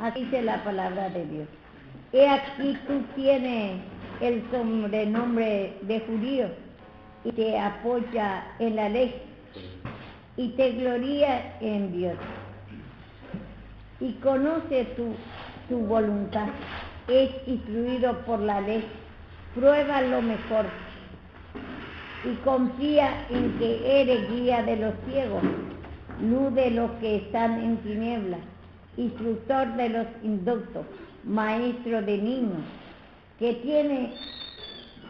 Así dice la palabra de Dios. He aquí tú tienes el sobrenombre de judío y te apoya en la ley y te gloria en Dios y conoce tu voluntad, es instruido por la ley, prueba lo mejor y confía en que eres guía de los ciegos, luz de los que están en tinieblas, instructor de los indoctos, maestro de niños, que tiene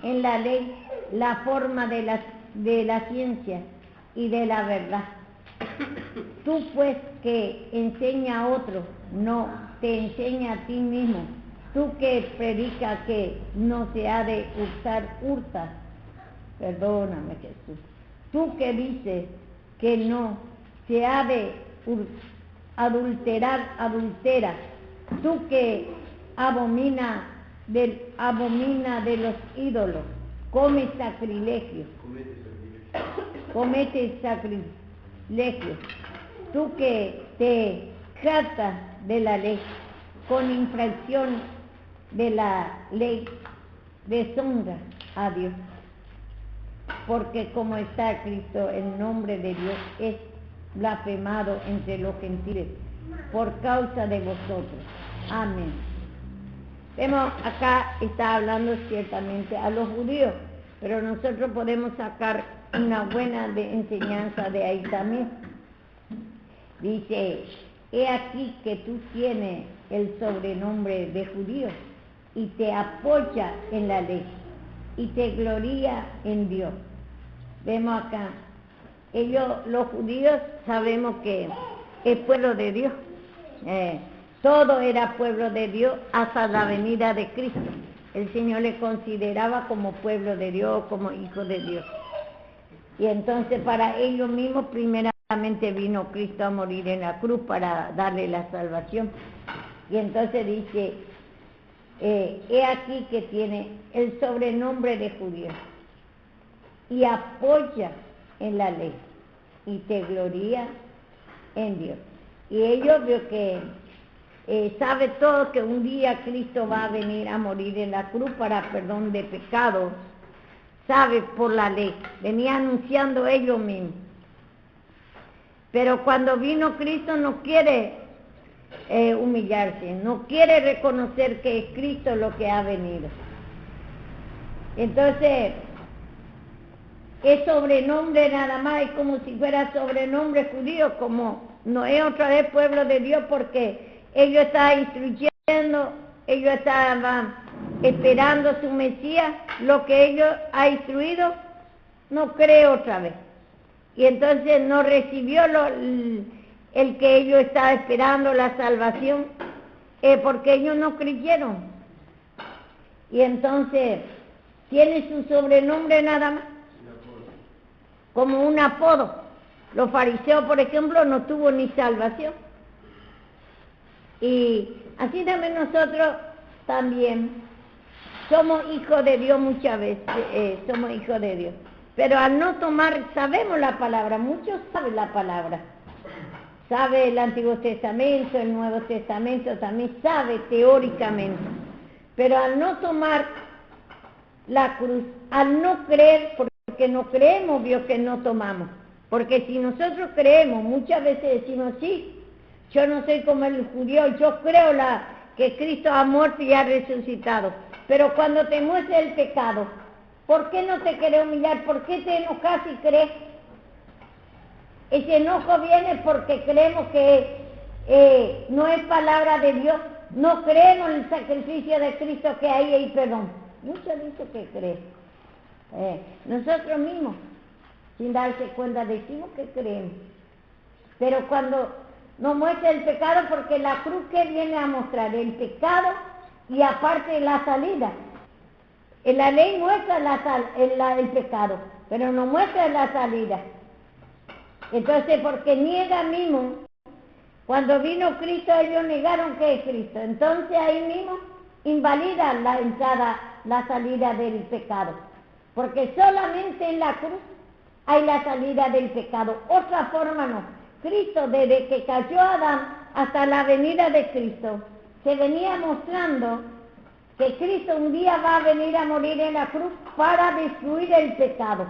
en la ley la forma de la ciencia y de la verdad. Tú pues que enseña a otro, no te enseña a ti mismo. Tú que predica que no se ha de hurtar, perdóname Jesús. Tú que dices que no se ha de adultera. Tú que abomina de los ídolos, comete sacrilegio. Tú que te jactas de la ley, con infracción de la ley, deshonra a Dios. Porque como está escrito, el nombre de Dios es blasfemado entre los gentiles por causa de vosotros. Amén. Vemos acá está hablando ciertamente a los judíos, pero nosotros podemos sacar una buena enseñanza de ahí también. Dice, he aquí que tú tienes el sobrenombre de judío y te apoya en la ley y te gloria en Dios. Vemos acá, los judíos sabemos que es pueblo de Dios. Todo era pueblo de Dios hasta la venida de Cristo. El Señor le consideraba como pueblo de Dios, como hijo de Dios. Y entonces para ellos mismos primeramente vino Cristo a morir en la cruz para darle la salvación. Y entonces dice, he aquí que tiene el sobrenombre de judío y apoya en la ley y te gloria en Dios. Y ellos veo que sabe todo que un día Cristo va a venir a morir en la cruz para perdón de pecados, sabe por la ley, venía anunciando ellos mismos. Pero cuando vino Cristo no quiere humillarse, no quiere reconocer que es Cristo lo que ha venido. Entonces, es sobrenombre nada más, es como si fuera sobrenombre judío, como no es otra vez pueblo de Dios, porque ellos estaban instruyendo, ellos estaban esperando su Mesías, lo que ellos ha instruido, no cree otra vez. Y entonces no recibió el que ellos estaban esperando, la salvación, porque ellos no creyeron. Y entonces tiene su sobrenombre nada más, como un apodo. Los fariseos, por ejemplo, no tuvo ni salvación. Y así también nosotros también somos hijos de Dios muchas veces, somos hijos de Dios. Pero al no tomar, sabemos la palabra, muchos saben la palabra. Sabe el Antiguo Testamento, el Nuevo Testamento, también sabe teóricamente. Pero al no tomar la cruz, al no creer, porque no creemos, vio que no tomamos. Porque si nosotros creemos, muchas veces decimos, sí, yo no soy como el judío, yo creo que Cristo ha muerto y ha resucitado. Pero cuando te muestra el pecado, ¿por qué no te querés humillar? ¿Por qué te enojas y crees? Ese enojo viene porque creemos que no es palabra de Dios, no creemos en el sacrificio de Cristo que ahí hay perdón. Muchos dicen que creen. Nosotros mismos, sin darse cuenta, decimos que creemos. Pero cuando nos muestra el pecado, porque la cruz que viene a mostrar el pecado y aparte la salida. En la ley muestra el pecado, pero no muestra la salida. Entonces, porque niega mismo, cuando vino Cristo, ellos negaron que es Cristo. Entonces ahí mismo invalida la entrada, la salida del pecado. Porque solamente en la cruz hay la salida del pecado. Otra forma no. Cristo, desde que cayó Adán hasta la venida de Cristo, se venía mostrando que Cristo un día va a venir a morir en la cruz para destruir el pecado.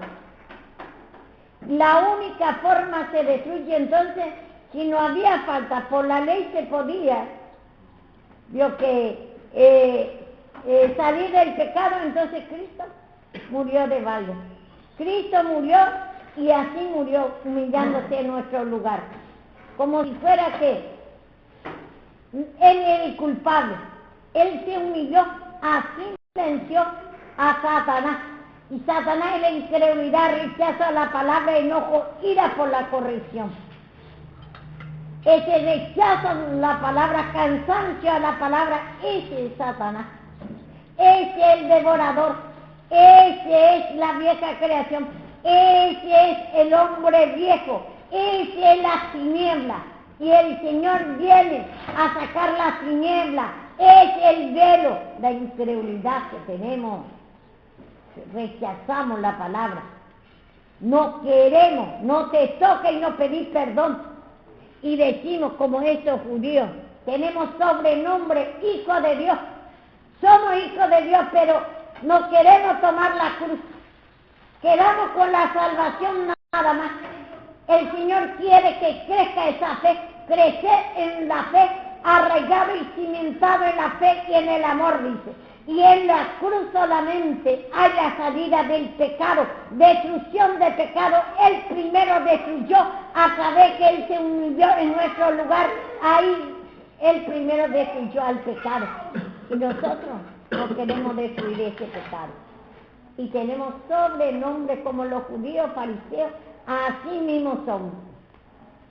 La única forma se destruye entonces, si no había falta, por la ley se podía, vio que salir del pecado, entonces Cristo murió de balde. Cristo murió y así murió, humillándose en nuestro lugar, como si fuera que Él era el culpable. Él se humilló, así venció a Satanás. Y Satanás en la incredulidad rechaza la palabra, enojo, ira por la corrección. Ese rechazo a la palabra, cansancio a la palabra, ese es Satanás. Ese es el devorador, ese es la vieja creación, ese es el hombre viejo, ese es la tiniebla. Y el Señor viene a sacar la tiniebla, es el velo, la incredulidad que tenemos. Rechazamos la palabra, no queremos, no te toca y no pedís perdón. Y decimos como estos judíos, tenemos sobrenombre hijo de Dios. Somos hijos de Dios, pero no queremos tomar la cruz. Quedamos con la salvación nada más. El Señor quiere que crezca esa fe, crecer en la fe, arraigado y cimentado en la fe y en el amor, dice. Y en la cruz solamente hay la salida del pecado, destrucción del pecado. Él primero destruyó a través que Él se humilló en nuestro lugar. Ahí Él primero destruyó al pecado. Y nosotros no queremos destruir ese pecado. Y tenemos sobrenombre como los judíos fariseos, así mismo somos.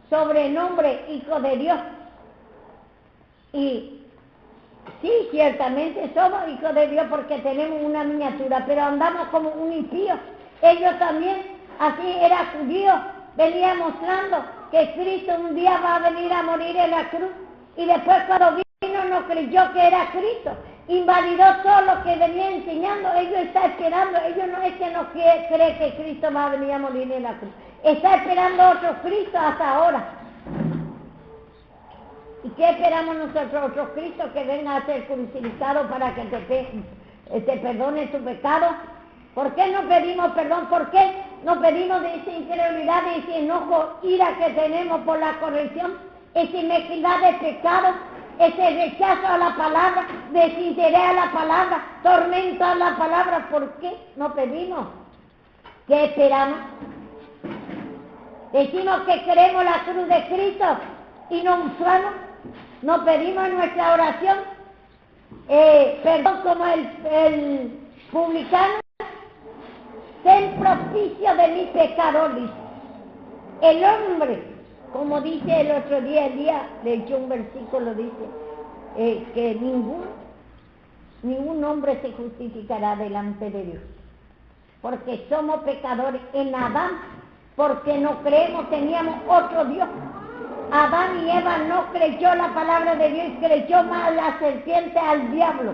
Sobrenombre hijo de Dios. Y sí, ciertamente somos hijos de Dios porque tenemos una miniatura, pero andamos como un impío. Ellos también, así era judío, venía mostrando que Cristo un día va a venir a morir en la cruz. Y después cuando vino no creyó que era Cristo. Invalidó todo lo que venía enseñando. Ellos están esperando, ellos no es que no cree que Cristo va a venir a morir en la cruz. Está esperando otro Cristo hasta ahora. ¿Y qué esperamos nosotros, otro Cristo que venga a ser crucificado para que te perdone tu pecado? ¿Por qué no pedimos perdón? ¿Por qué no pedimos de esa incredulidad, de ese enojo, ira que tenemos por la corrección, esa inequidad de pecado, ese rechazo a la palabra, desinterés a la palabra, tormento a la palabra? ¿Por qué no pedimos? ¿Qué esperamos? Decimos que queremos la cruz de Cristo y no usamos. No pedimos en nuestra oración perdón como el publicano, ten propicio de mi pecador, dice. El hombre, como dice el otro día, Elías leyó un versículo, dice que ningún hombre se justificará delante de Dios, porque somos pecadores. En Adán, porque no creemos, teníamos otro Dios. Adán y Eva no creyó la palabra de Dios y creyó más la serpiente al diablo.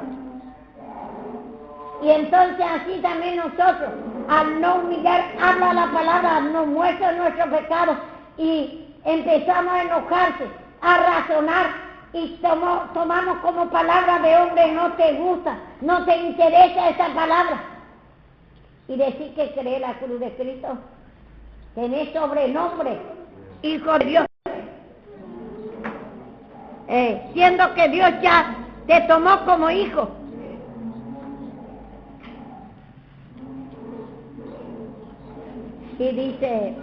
Y entonces así también nosotros, al no humillar, habla la palabra, nos muestra nuestro pecado y empezamos a enojarse, a razonar y tomamos como palabra de hombre, no te gusta, no te interesa esa palabra. Y decir que cree la cruz de Cristo, tenés sobrenombre, hijo de Dios. Siendo que Dios ya te tomó como hijo. Y dice,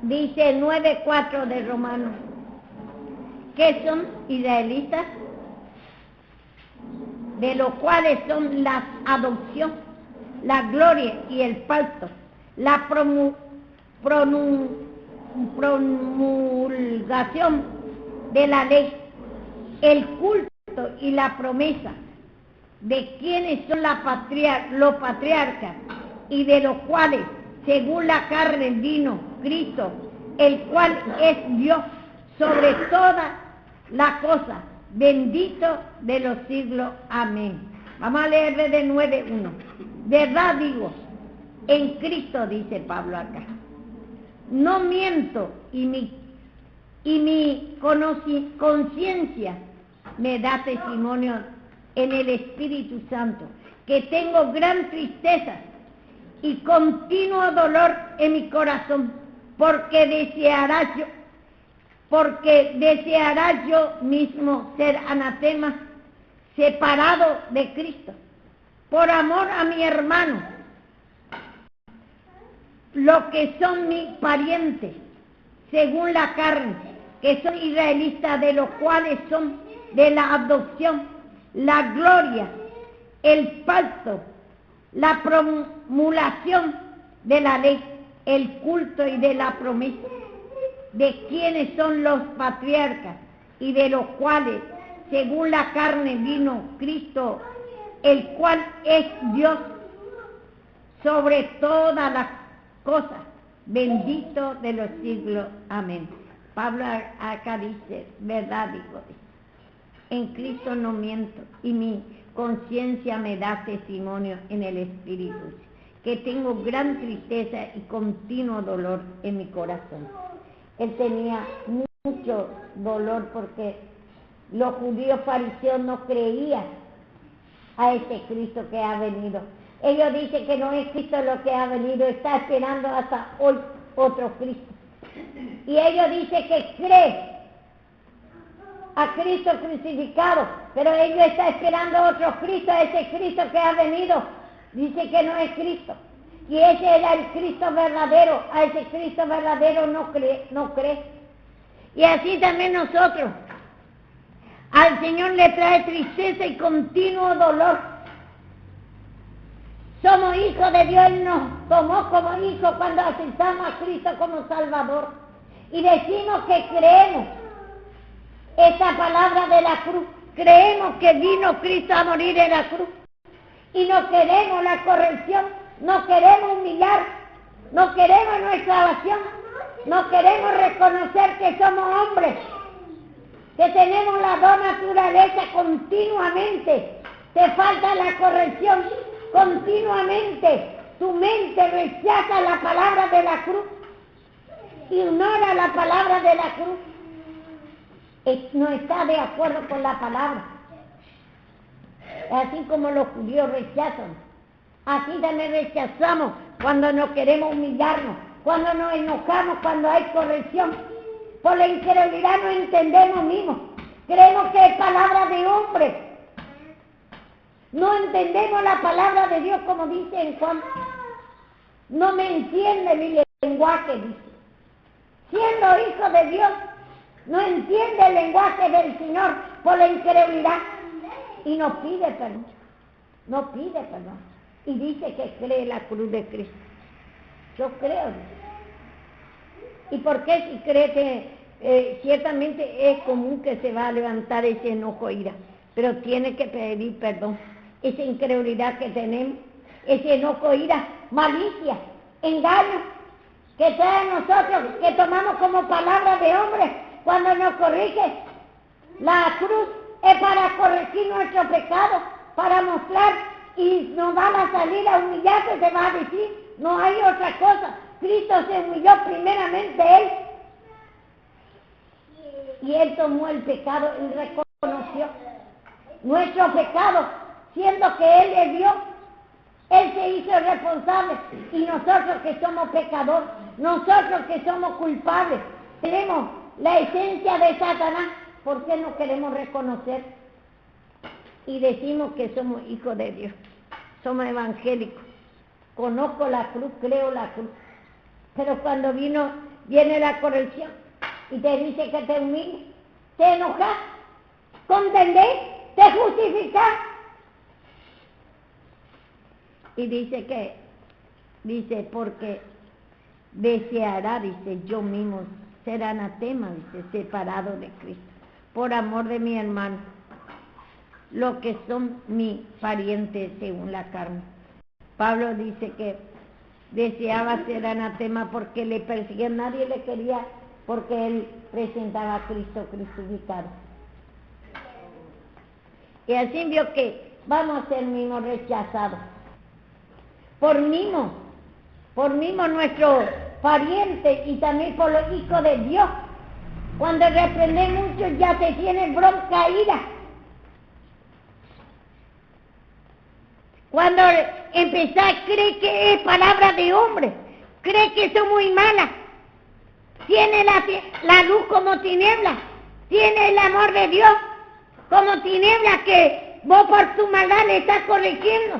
dice 9:4 de Romanos, que son israelitas, de los cuales son la adopción, la gloria y el pacto, la promulgación de la ley, el culto y la promesa, de quienes son los patriarcas, y de los cuales, según la carne, vino Cristo, el cual es Dios sobre toda la cosa. Bendito de los siglos. Amén. Vamos a leer desde 9:1. Verdad digo, en Cristo, dice Pablo acá. No miento y mi conciencia me da testimonio en el Espíritu Santo, que tengo gran tristeza y continuo dolor en mi corazón, porque deseará yo mismo ser anatema, separado de Cristo, por amor a mi hermano, lo que son mis parientes, según la carne, que son israelitas, de los cuales son de la adopción, la gloria, el pacto, la promulgación de la ley, el culto y de la promesa, de quienes son los patriarcas, y de los cuales, según la carne, vino Cristo, el cual es Dios sobre todas las cosas, bendito de los siglos. Amén. Pablo acá dice, verdad digo, en Cristo no miento, y mi conciencia me da testimonio en el Espíritu, que tengo gran tristeza y continuo dolor en mi corazón. Él tenía mucho dolor porque los judíos fariseos no creían a este Cristo que ha venido. Ellos dicen que no es Cristo lo que ha venido, está esperando hasta hoy otro Cristo. Y ellos dicen que cree a Cristo crucificado, pero ellos están esperando otro Cristo, ese Cristo que ha venido. Dice que no es Cristo. Y ese era el Cristo verdadero, a ese Cristo verdadero no cree. Y así también nosotros. Al Señor le trae tristeza y continuo dolor. Somos hijos de Dios, Él nos tomó como hijos cuando aceptamos a Cristo como Salvador. Y decimos que creemos esta palabra de la cruz. Creemos que vino Cristo a morir en la cruz. Y no queremos la corrección, no queremos humillar, no queremos nuestra salvación, no queremos reconocer que somos hombres, que tenemos las dos naturalezas continuamente. Te falta la corrección continuamente. Tu mente rechaza la palabra de la cruz, ignora la palabra de la cruz, no está de acuerdo con la palabra. Así como los judíos rechazan, así también rechazamos cuando no queremos humillarnos, cuando nos enojamos, cuando hay corrección. Por la incredulidad no entendemos mismos, creemos que es palabra de hombre, no entendemos la palabra de Dios, como dice en Juan. No me entiende mi lenguaje, dice. Siendo hijo de Dios, no entiende el lenguaje del Señor por la incredulidad. Y no pide perdón, y dice que cree la cruz de Cristo. Yo creo, dice. ¿Y por qué si cree que ciertamente es común que se va a levantar ese enojo e ira? Pero tiene que pedir perdón. Esa incredulidad que tenemos, ese enojo, ira, malicia, engaño, que trae a nosotros, que tomamos como palabra de hombre cuando nos corrige. La cruz es para corregir nuestro pecado, para mostrar, y nos va a salir a humillarse, se va a decir, no hay otra cosa. Cristo se humilló primeramente Él, y Él tomó el pecado y reconoció nuestro pecado, siendo que Él es Dios. Él se hizo responsable, y nosotros que somos pecadores, nosotros que somos culpables, tenemos la esencia de Satanás. ¿Por qué no queremos reconocer? Y decimos que somos hijos de Dios, somos evangélicos. Conozco la cruz, creo la cruz. Pero cuando viene la corrección y te dice que te humilles, te enojas, contendés, te justificás. Y dice, porque deseará, dice, yo mismo ser anatema, dice, separado de Cristo, por amor de mi hermano, lo que son mis parientes según la carne. Pablo dice que deseaba ser anatema porque le perseguían, nadie le quería, porque él presentaba a Cristo crucificado. Y así vio que vamos a ser mismos rechazados. Por mismo nuestros parientes y también por los hijos de Dios. Cuando reprendes mucho ya te tienes bronca, ira. Cuando empezás, cree que es palabra de hombre, cree que son muy malas. Tiene la luz como tiniebla, tiene el amor de Dios como tiniebla, que vos por tu maldad le estás corrigiendo,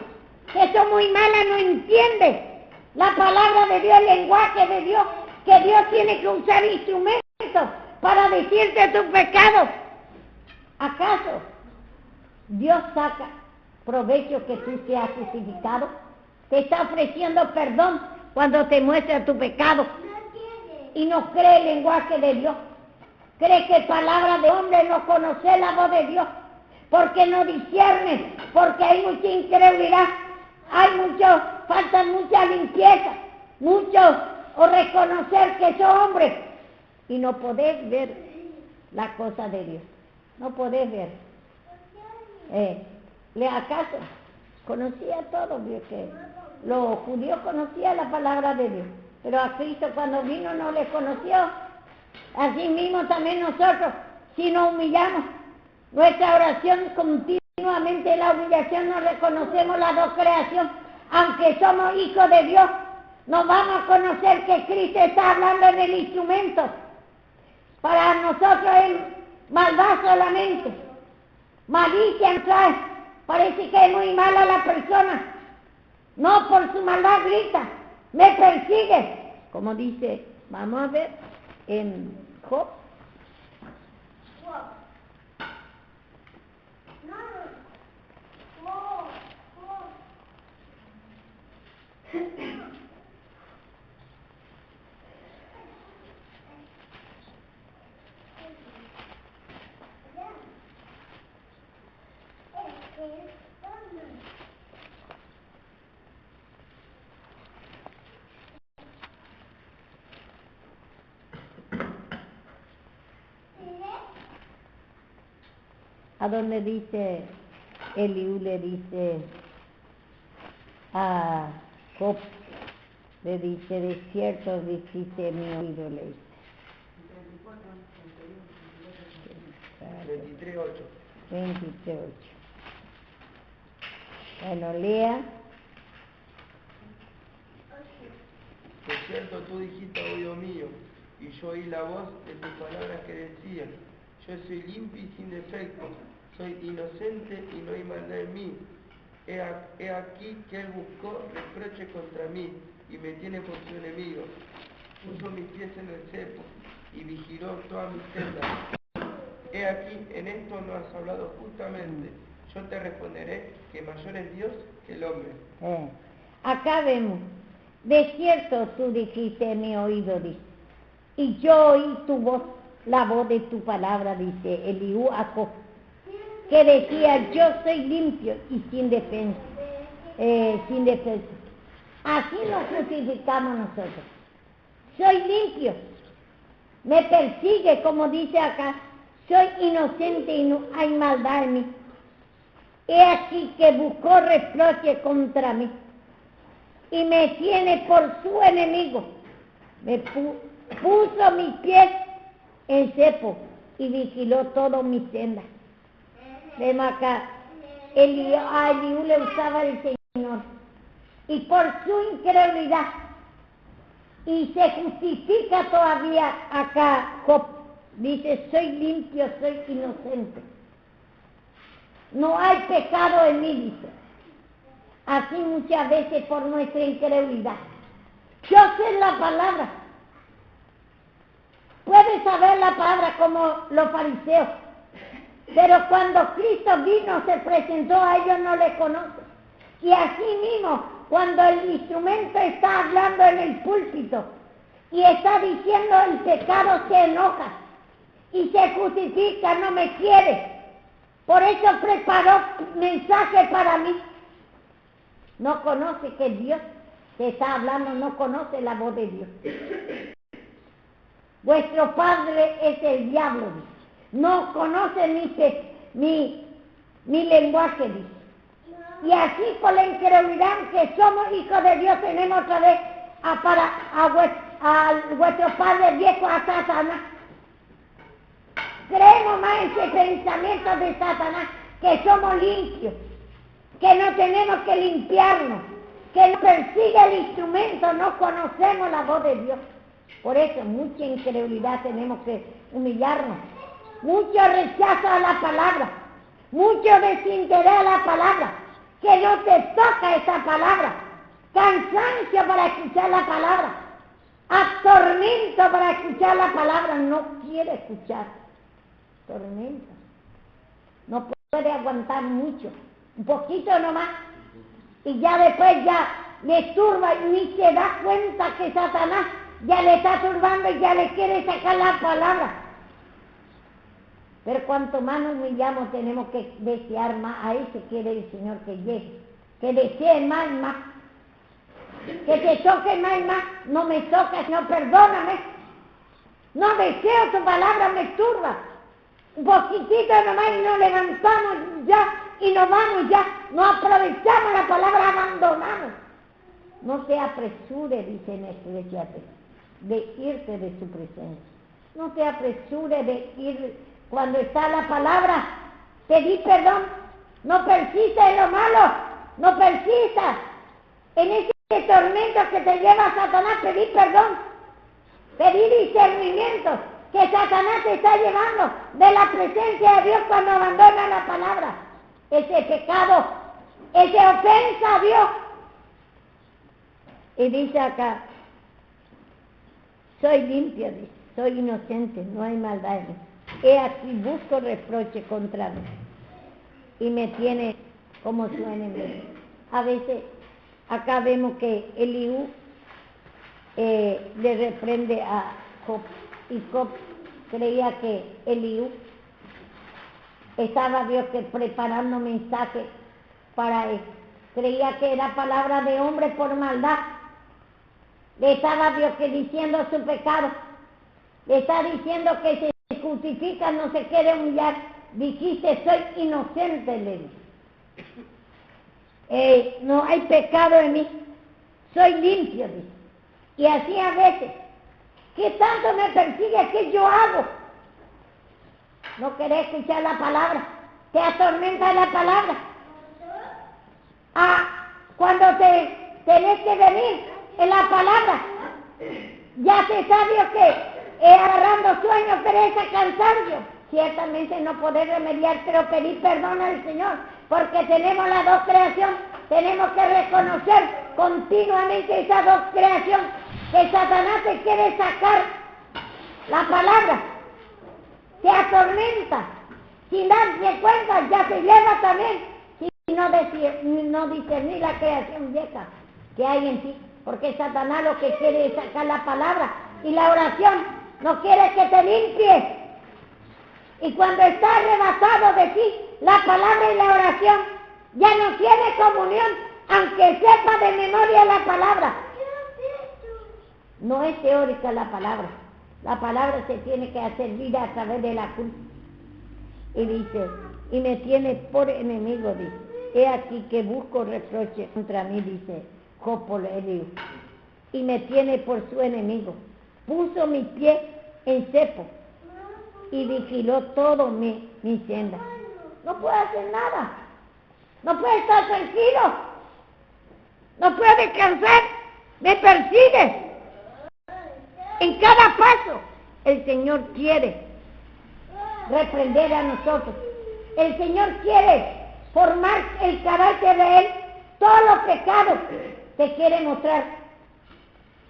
que son muy malas, no entiende la palabra de Dios, el lenguaje de Dios, que Dios tiene que usar instrumentos para decirte tu pecado. ¿Acaso Dios saca provecho que tú seas justificado? Te está ofreciendo perdón cuando te muestra tu pecado y no cree el lenguaje de Dios. Cree que palabra de hombre, no conoce la voz de Dios, porque no discierne, porque hay mucha incredulidad, falta mucha limpieza, o reconocer que sos hombre y no podés ver la cosa de Dios, no podés ver. ¿Acaso conocía todo? Vio que los judíos conocían la palabra de Dios, pero a Cristo cuando vino no le conoció. Así mismo también nosotros, si nos humillamos, nuestra oración continuamente, la humillación, nos reconocemos la dos creación, aunque somos hijos de Dios, nos vamos a conocer que Cristo está hablando en el instrumento. Para nosotros es maldad solamente, malicia trae, parece que es muy mala la persona, no por su maldad grita, me persigue, como dice, vamos a ver en Job. A donde dice, Eliú le dice a Job, le dice, de cierto dijiste mi oído, le dice. 23:8. Bueno, lea. De cierto tú dijiste, oído mío, y yo oí la voz de tus palabras que decían, yo soy limpio y sin defecto, soy inocente y no hay maldad en mí. He aquí que él buscó reproche contra mí y me tiene por su enemigo. Puso mis pies en el cepo y vigiló todas mis sendas. He aquí, en esto no has hablado justamente. Yo te responderé que mayor es Dios que el hombre. Acá vemos, de cierto tú dijiste mi oído, dice, y yo oí tu voz, la voz de tu palabra, dice Eliú a Job, que decía, yo soy limpio y sin defensa. Así nos justificamos nosotros. Soy limpio, me persigue, como dice acá, soy inocente y no hay maldad en mí. He aquí que buscó reproche contra mí y me tiene por su enemigo. Me puso mis pies en cepo y vigiló todo mi senda. Vemos acá, a Eliú le usaba el Señor, y por su incredulidad, y se justifica todavía acá Job, dice, soy limpio, soy inocente, no hay pecado en mí, dice. Así muchas veces por nuestra incredulidad. Yo sé la palabra, puedes saber la palabra como los fariseos, pero cuando Cristo vino, se presentó, a ellos no le conocen. Y así mismo, cuando el instrumento está hablando en el púlpito y está diciendo el pecado, se enoja y se justifica, no me quiere. Por eso preparó mensaje para mí. No conoce que Dios te está hablando, no conoce la voz de Dios. Vuestro padre es el diablo, dice. No conoce mi lenguaje, dice. Y así por la incredulidad que somos hijos de Dios tenemos otra vez a vuestro padre viejo, a Satanás. Creemos más en ese pensamiento de Satanás, que somos limpios, que no tenemos que limpiarnos, que nos persigue el instrumento, no conocemos la voz de Dios. Por eso mucha incredulidad tenemos que humillarnos, mucho rechazo a la palabra, mucho desinterés a la palabra, que no te toca esa palabra, cansancio para escuchar la palabra, atormento para escuchar la palabra, no quiere escuchar, tormento, no puede aguantar mucho, un poquito nomás, y ya después ya le turba y ni se da cuenta que Satanás ya le está turbando y ya le quiere sacar la palabra. Pero cuanto más nos humillamos tenemos que desear más. A ese quiere el Señor que llegue, que desee más y más, que te toque más y más. No me tocas, no, perdóname, no deseo tu palabra, me turba. Un poquitito nomás y nos levantamos ya y nos vamos ya, no aprovechamos la palabra, abandonamos. No te apresures, dice en Eclesiastés, de irte de su presencia. No te apresures de ir cuando está la palabra. Pedí perdón, no persistas en lo malo, no persistas en ese tormento que te lleva a Satanás. Pedí perdón, pedí discernimiento, que Satanás te está llevando de la presencia de Dios cuando abandona la palabra. Ese pecado, esa ofensa a Dios. Y dice acá, soy limpio, dice, soy inocente, no hay maldad en mí. He aquí busco reproche contra mí y me tiene como su enemigo. A veces acá vemos que Eliú le reprende a Job, y Job creía que Eliú estaba Dios que preparando mensaje para él. Creía que era palabra de hombre por maldad. Le estaba Dios que diciendo su pecado. Le está diciendo que se justifica, no se quiere humillar. Dijiste, soy inocente, le dice. No hay pecado en mí. Soy limpio, dice. Y así a veces, ¿qué tanto me persigue? ¿Qué yo hago? No querés escuchar la palabra. Te atormenta la palabra. Cuando te tenés que venir en la palabra, ya se sabe que agarrando sueño, pereza, cansancio. Ciertamente no poder remediar, pero pedir perdón al Señor, porque tenemos las dos creaciones. Tenemos que reconocer continuamente esas dos creaciones, que Satanás te quiere sacar la palabra, te atormenta, sin darse cuenta ya se lleva también, si no discernir la creación vieja que hay en ti, porque Satanás lo que quiere es sacar la palabra, y la oración no quiere que te limpies, y cuando está arrebatado de ti la palabra y la oración, ya no tiene comunión, aunque sepa de memoria la palabra. No es teórica la palabra se tiene que hacer vida a través de la cruz. Y dice, y me tiene por enemigo, dice, he aquí que busco reproche contra mí, dice Job por Eliú, y me tiene por su enemigo. Puso mi pie en cepo y vigiló todo mi senda. No puede hacer nada, no puede estar tranquilo, no puede descansar, me persigue. En cada paso el Señor quiere reprender a nosotros. El Señor quiere formar el carácter de Él. Todos los pecados te quiere mostrar.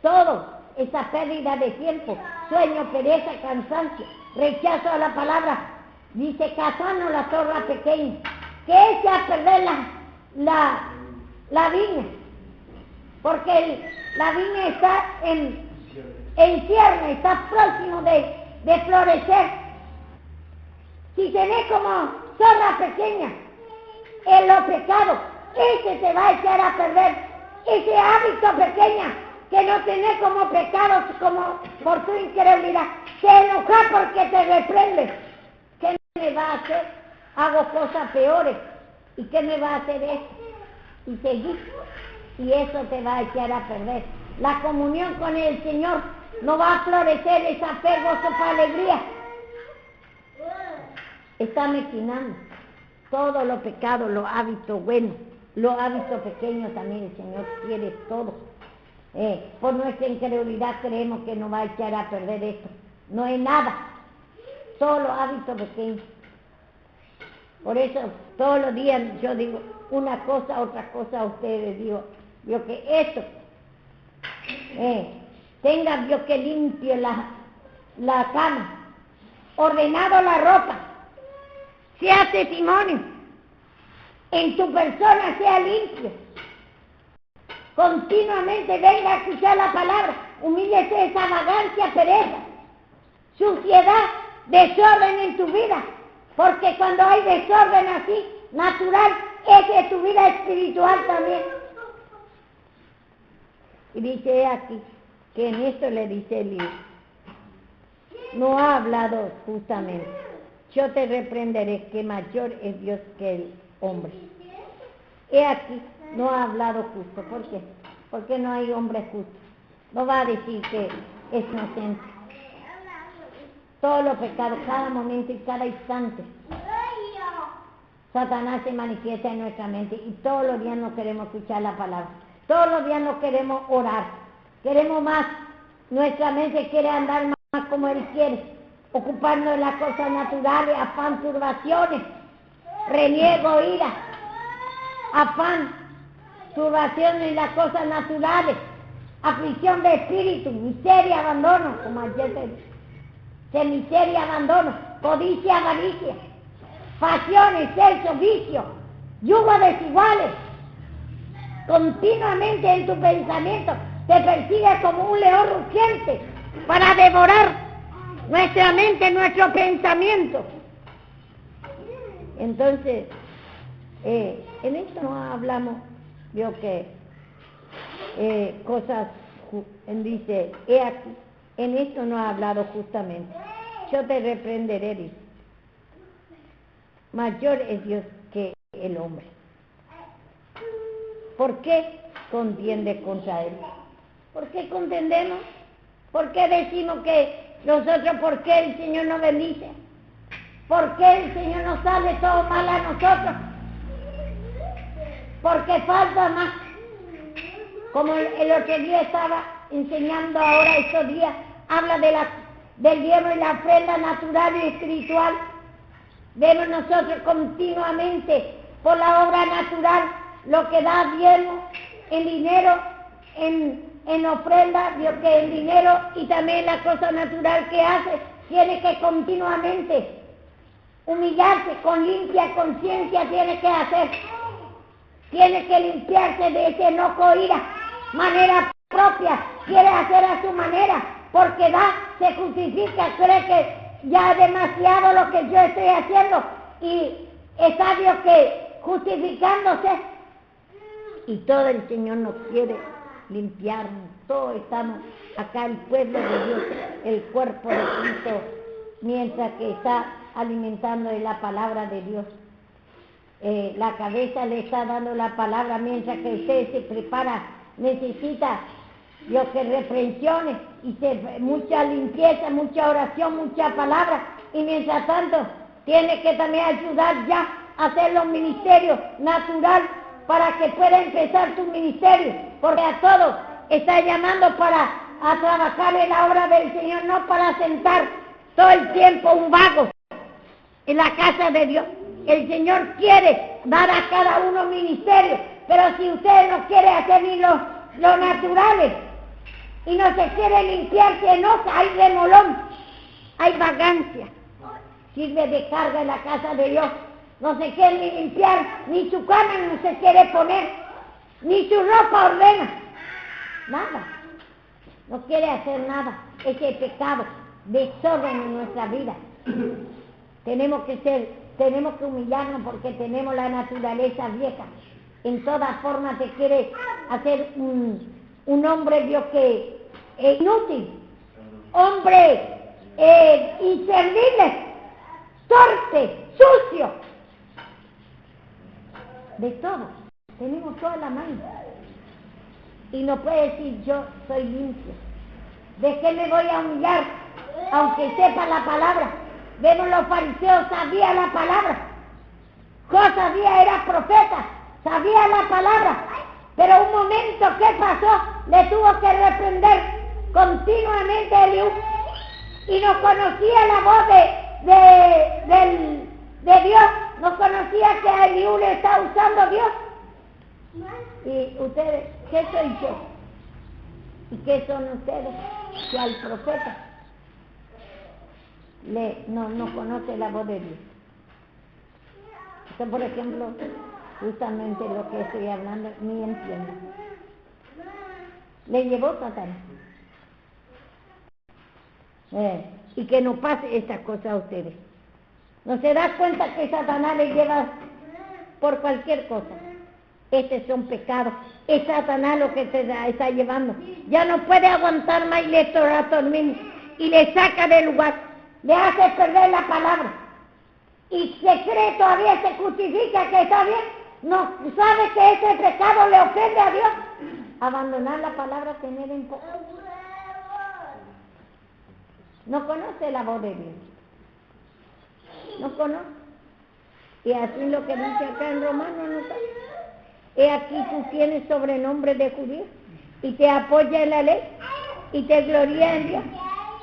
Todo, esa pérdida de tiempo, sueño, pereza, cansancio, rechazo a la palabra. Dice, cazando la zorra pequeña, que eche a perder la viña, porque la viña está en cierne, está próximo de florecer. Si tenés como zorra pequeña en los pecados, ese te va a echar a perder. Ese hábito pequeña que no tenés como pecado, como por tu incredulidad, te enoja porque te reprende. ¿Qué me va a hacer? hago cosas peores. ¿Y qué me va a hacer eso? Y seguir. Y eso te va a echar a perder. La comunión con el Señor no va a florecer esa fe, gozo, alegría. Está mezquinando todos los pecados, los hábitos buenos, los hábitos pequeños también. El Señor quiere todo. Por nuestra incredulidad creemos que nos va a echar a perder esto. No es nada, solo hábitos pequeños. Por eso todos los días yo digo una cosa, otra cosa a ustedes. Digo que esto, tenga Dios que limpie la cama, ordenado la ropa, sea testimonio, en tu persona sea limpio. Continuamente venga a escuchar la palabra, humíllese esa vagancia, pereza, suciedad, desorden en tu vida, porque cuando hay desorden así, natural, esa es tu vida espiritual también. Y dice aquí, que en esto le dice el libro, no ha hablado justamente, yo te reprenderé que mayor es Dios que el hombre. He aquí, no ha hablado justo. ¿Por qué? Porque no hay hombre justo. No va a decir que es inocente. Todos los pecados, cada momento y cada instante, Satanás se manifiesta en nuestra mente y todos los días no queremos escuchar la palabra. Todos los días no queremos orar. Queremos más. Nuestra mente quiere andar más como Él quiere. Ocuparnos de las cosas naturales, afán, turbaciones, reniego, ira, afán, turbaciones en las cosas naturales, aflicción de espíritu, miseria, abandono, como ayer te dije, miseria, abandono, codicia, avaricia, pasiones, sexo, vicio, yugo desiguales, continuamente en tu pensamiento te persigue como un león rugiente para devorar nuestra mente, nuestro pensamiento. Entonces, en esto no hablamos, yo que cosas, dice, he aquí, en esto no ha hablado justamente, yo te reprenderé, dice, mayor es Dios que el hombre. ¿Por qué contiende contra él? ¿Por qué contendemos? ¿Por qué decimos que nosotros, por qué el Señor nos bendice? ¿Por qué el Señor nos sale todo mal a nosotros? Porque falta más. Como el otro día estaba enseñando ahora estos días, habla del diezmo y la ofrenda natural y espiritual. Vemos nosotros continuamente por la obra natural lo que da diezmo en dinero, en ofrenda, Dios que en dinero y también la cosa natural que hace, tiene que continuamente humillarse con limpia conciencia, tiene que hacer, tiene que limpiarse de ese enojo, ira, manera propia, quiere hacer a su manera, porque da, se justifica, cree que ya es demasiado lo que yo estoy haciendo y está Dios que justificándose. Y todo el Señor nos quiere limpiarnos, todos estamos acá, el pueblo de Dios, el cuerpo de Cristo, mientras que está alimentando de la palabra de Dios. La cabeza le está dando la palabra, mientras que usted se prepara, necesita Dios que reprensiones y mucha limpieza, mucha oración, mucha palabra, y mientras tanto tiene que también ayudar ya a hacer los ministerios naturales para que pueda empezar su ministerio, porque a todos está llamando a trabajar en la obra del Señor, no para sentar todo el tiempo un vago en la casa de Dios. El Señor quiere dar a cada uno ministerio, pero si usted no quiere hacer ni lo naturales y no se quiere limpiar, se enoja, hay remolón, hay vagancia, sirve de carga en la casa de Dios. No se quiere ni limpiar, ni su cama no se quiere poner, ni su ropa ordena, nada, no quiere hacer nada. Ese es pecado, desorden en nuestra vida. Tenemos que humillarnos porque tenemos la naturaleza vieja. En todas formas te quiere hacer un hombre, Dios, que es inútil, hombre inservible, torpe, sucio, de todo. Tenemos toda la mano. Y no puede decir yo soy limpio. ¿De qué me voy a humillar? Aunque sepa la palabra. Vemos los fariseos, sabían la palabra. Sabía, era profeta, sabía la palabra. Pero un momento, ¿qué pasó? Le tuvo que reprender continuamente a Eliú. Y no conocía la voz de Dios. No conocía que a Eliú le está usando Dios. Y ustedes, ¿qué soy yo? ¿Y qué son ustedes? Que al profeta no conoce la voz de Dios. Esto, por ejemplo, justamente lo que estoy hablando, ni entiendo. Le llevó Satanás. Y que no pase estas cosas a ustedes. ¿No se da cuenta que Satanás le lleva por cualquier cosa? Estos son pecados. Es Satanás lo que te está llevando. Ya no puede aguantar más y le atormenta y le saca del lugar. Le hace perder la palabra. Y se cree todavía, se justifica que está bien. No sabe que ese pecado le ofende a Dios. Abandonar la palabra, tener en poco. No conoce la voz de Dios. No conoce. Y así lo que dice acá en Romanos, no sabe. He aquí tú tienes sobrenombre de judío y te apoya en la ley y te gloria en Dios.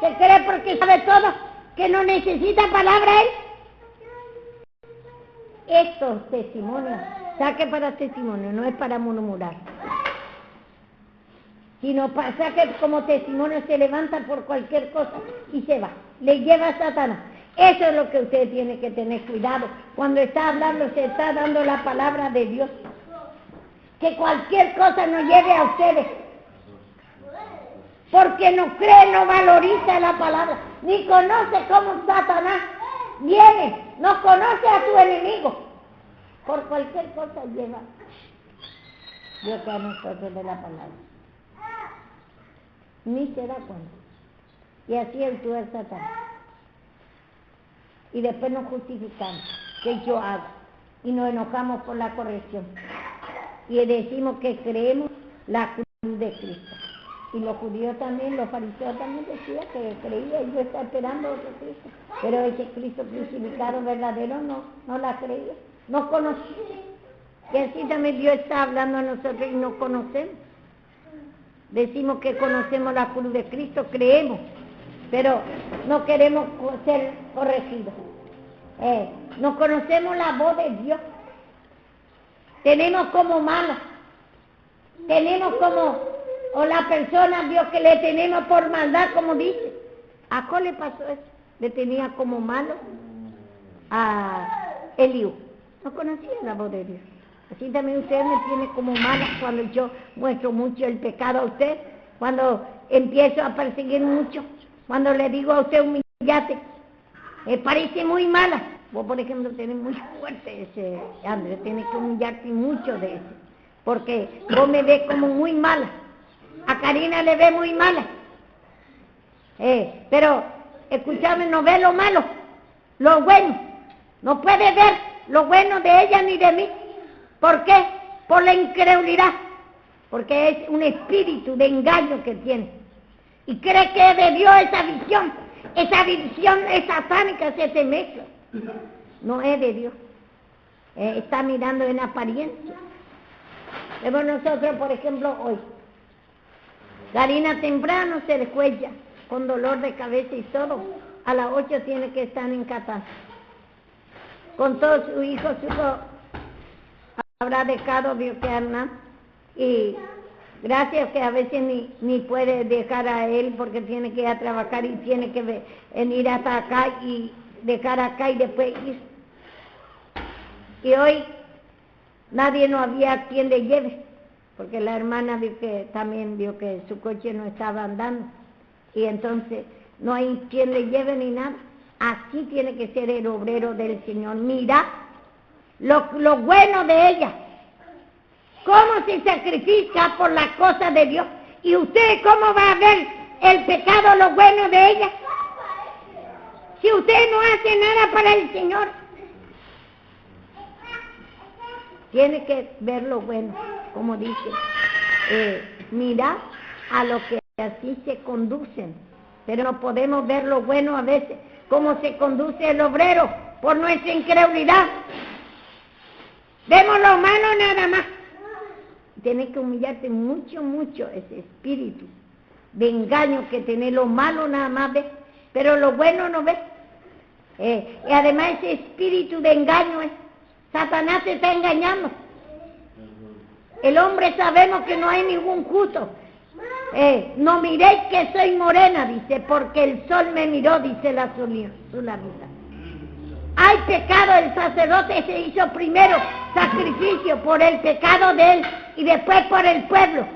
Se cree porque sabe todo, que no necesita palabra él. Estos testimonios, saque para testimonio, no es para murmurar. Sino saque como testimonio, se levanta por cualquier cosa y se va. Le lleva a Satanás. Eso es lo que usted tiene que tener cuidado. Cuando está hablando, se está dando la palabra de Dios. Que cualquier cosa nos lleve a ustedes. Porque no cree, no valoriza la palabra. Ni conoce cómo Satanás viene. No conoce a tu enemigo. Por cualquier cosa lleva Dios a nosotros de la palabra. Ni se da cuenta. Y así actúa el Satanás. Y después nos justificamos. ¿Qué yo hago? Y nos enojamos por la corrección. Y decimos que creemos la cruz de Cristo. Y los judíos también, los fariseos también decían que creían, yo estaba esperando otro Cristo. Pero ese Cristo crucificado verdadero no la creía, no conocía. Y así también Dios está hablando a nosotros y no conocemos. Decimos que conocemos la cruz de Cristo, creemos, pero no queremos ser corregidos. No conocemos la voz de Dios. Tenemos como mala, tenemos como, o la persona, Dios, que le tenemos por maldad, como dice. ¿A cuál le pasó eso? Le tenía como malo a Eliú. No conocía la voz de Dios. Así también usted me tiene como mala cuando yo muestro mucho el pecado a usted, cuando empiezo a perseguir mucho, cuando le digo a usted humillate, me parece muy mala. Vos, por ejemplo, tenés muy fuerte ese, Andrés, tenés que humillarte mucho de ese, porque vos me ves como muy mala. A Karina le ve muy mala. Pero, escúchame, no ve lo malo, lo bueno. No puede ver lo bueno de ella ni de mí. ¿Por qué? Por la incredulidad. Porque es un espíritu de engaño que tiene. Y cree que es de Dios esa visión. Esa visión es satánica, se te mezcla. No es de Dios. Está mirando en apariencia. Vemos nosotros, por ejemplo, hoy. Karina temprano se descuella, con dolor de cabeza y todo. A las 8 tiene que estar en Qatar. Con todos sus hijos habrá dejado vio que Hernán. Y gracias que a veces ni puede dejar a él porque tiene que ir a trabajar y tiene que venir hasta acá y dejar acá y después ir. Y hoy nadie no había quien le lleve, porque la hermana también vio que su coche no estaba andando. Y entonces no hay quien le lleve ni nada. Así tiene que ser el obrero del Señor. Mira lo bueno de ella. Cómo se sacrifica por las cosas de Dios. ¿Y usted cómo va a ver el pecado, lo bueno de ella? Si usted no hace nada para el Señor. tiene que ver lo bueno, como dice, mira a lo que así se conducen, pero no podemos ver lo bueno a veces, cómo se conduce el obrero por nuestra incredulidad. Vemos lo malo nada más. Tienes que humillarte mucho, mucho ese espíritu de engaño que tiene lo malo nada más ves, pero lo bueno no ves. Y además ese espíritu de engaño Satanás te está engañando. El hombre sabemos que no hay ningún justo. No miréis que soy morena, dice, porque el sol me miró, dice la sulamita. Hay pecado, el sacerdote se hizo primero sacrificio por el pecado de él y después por el pueblo.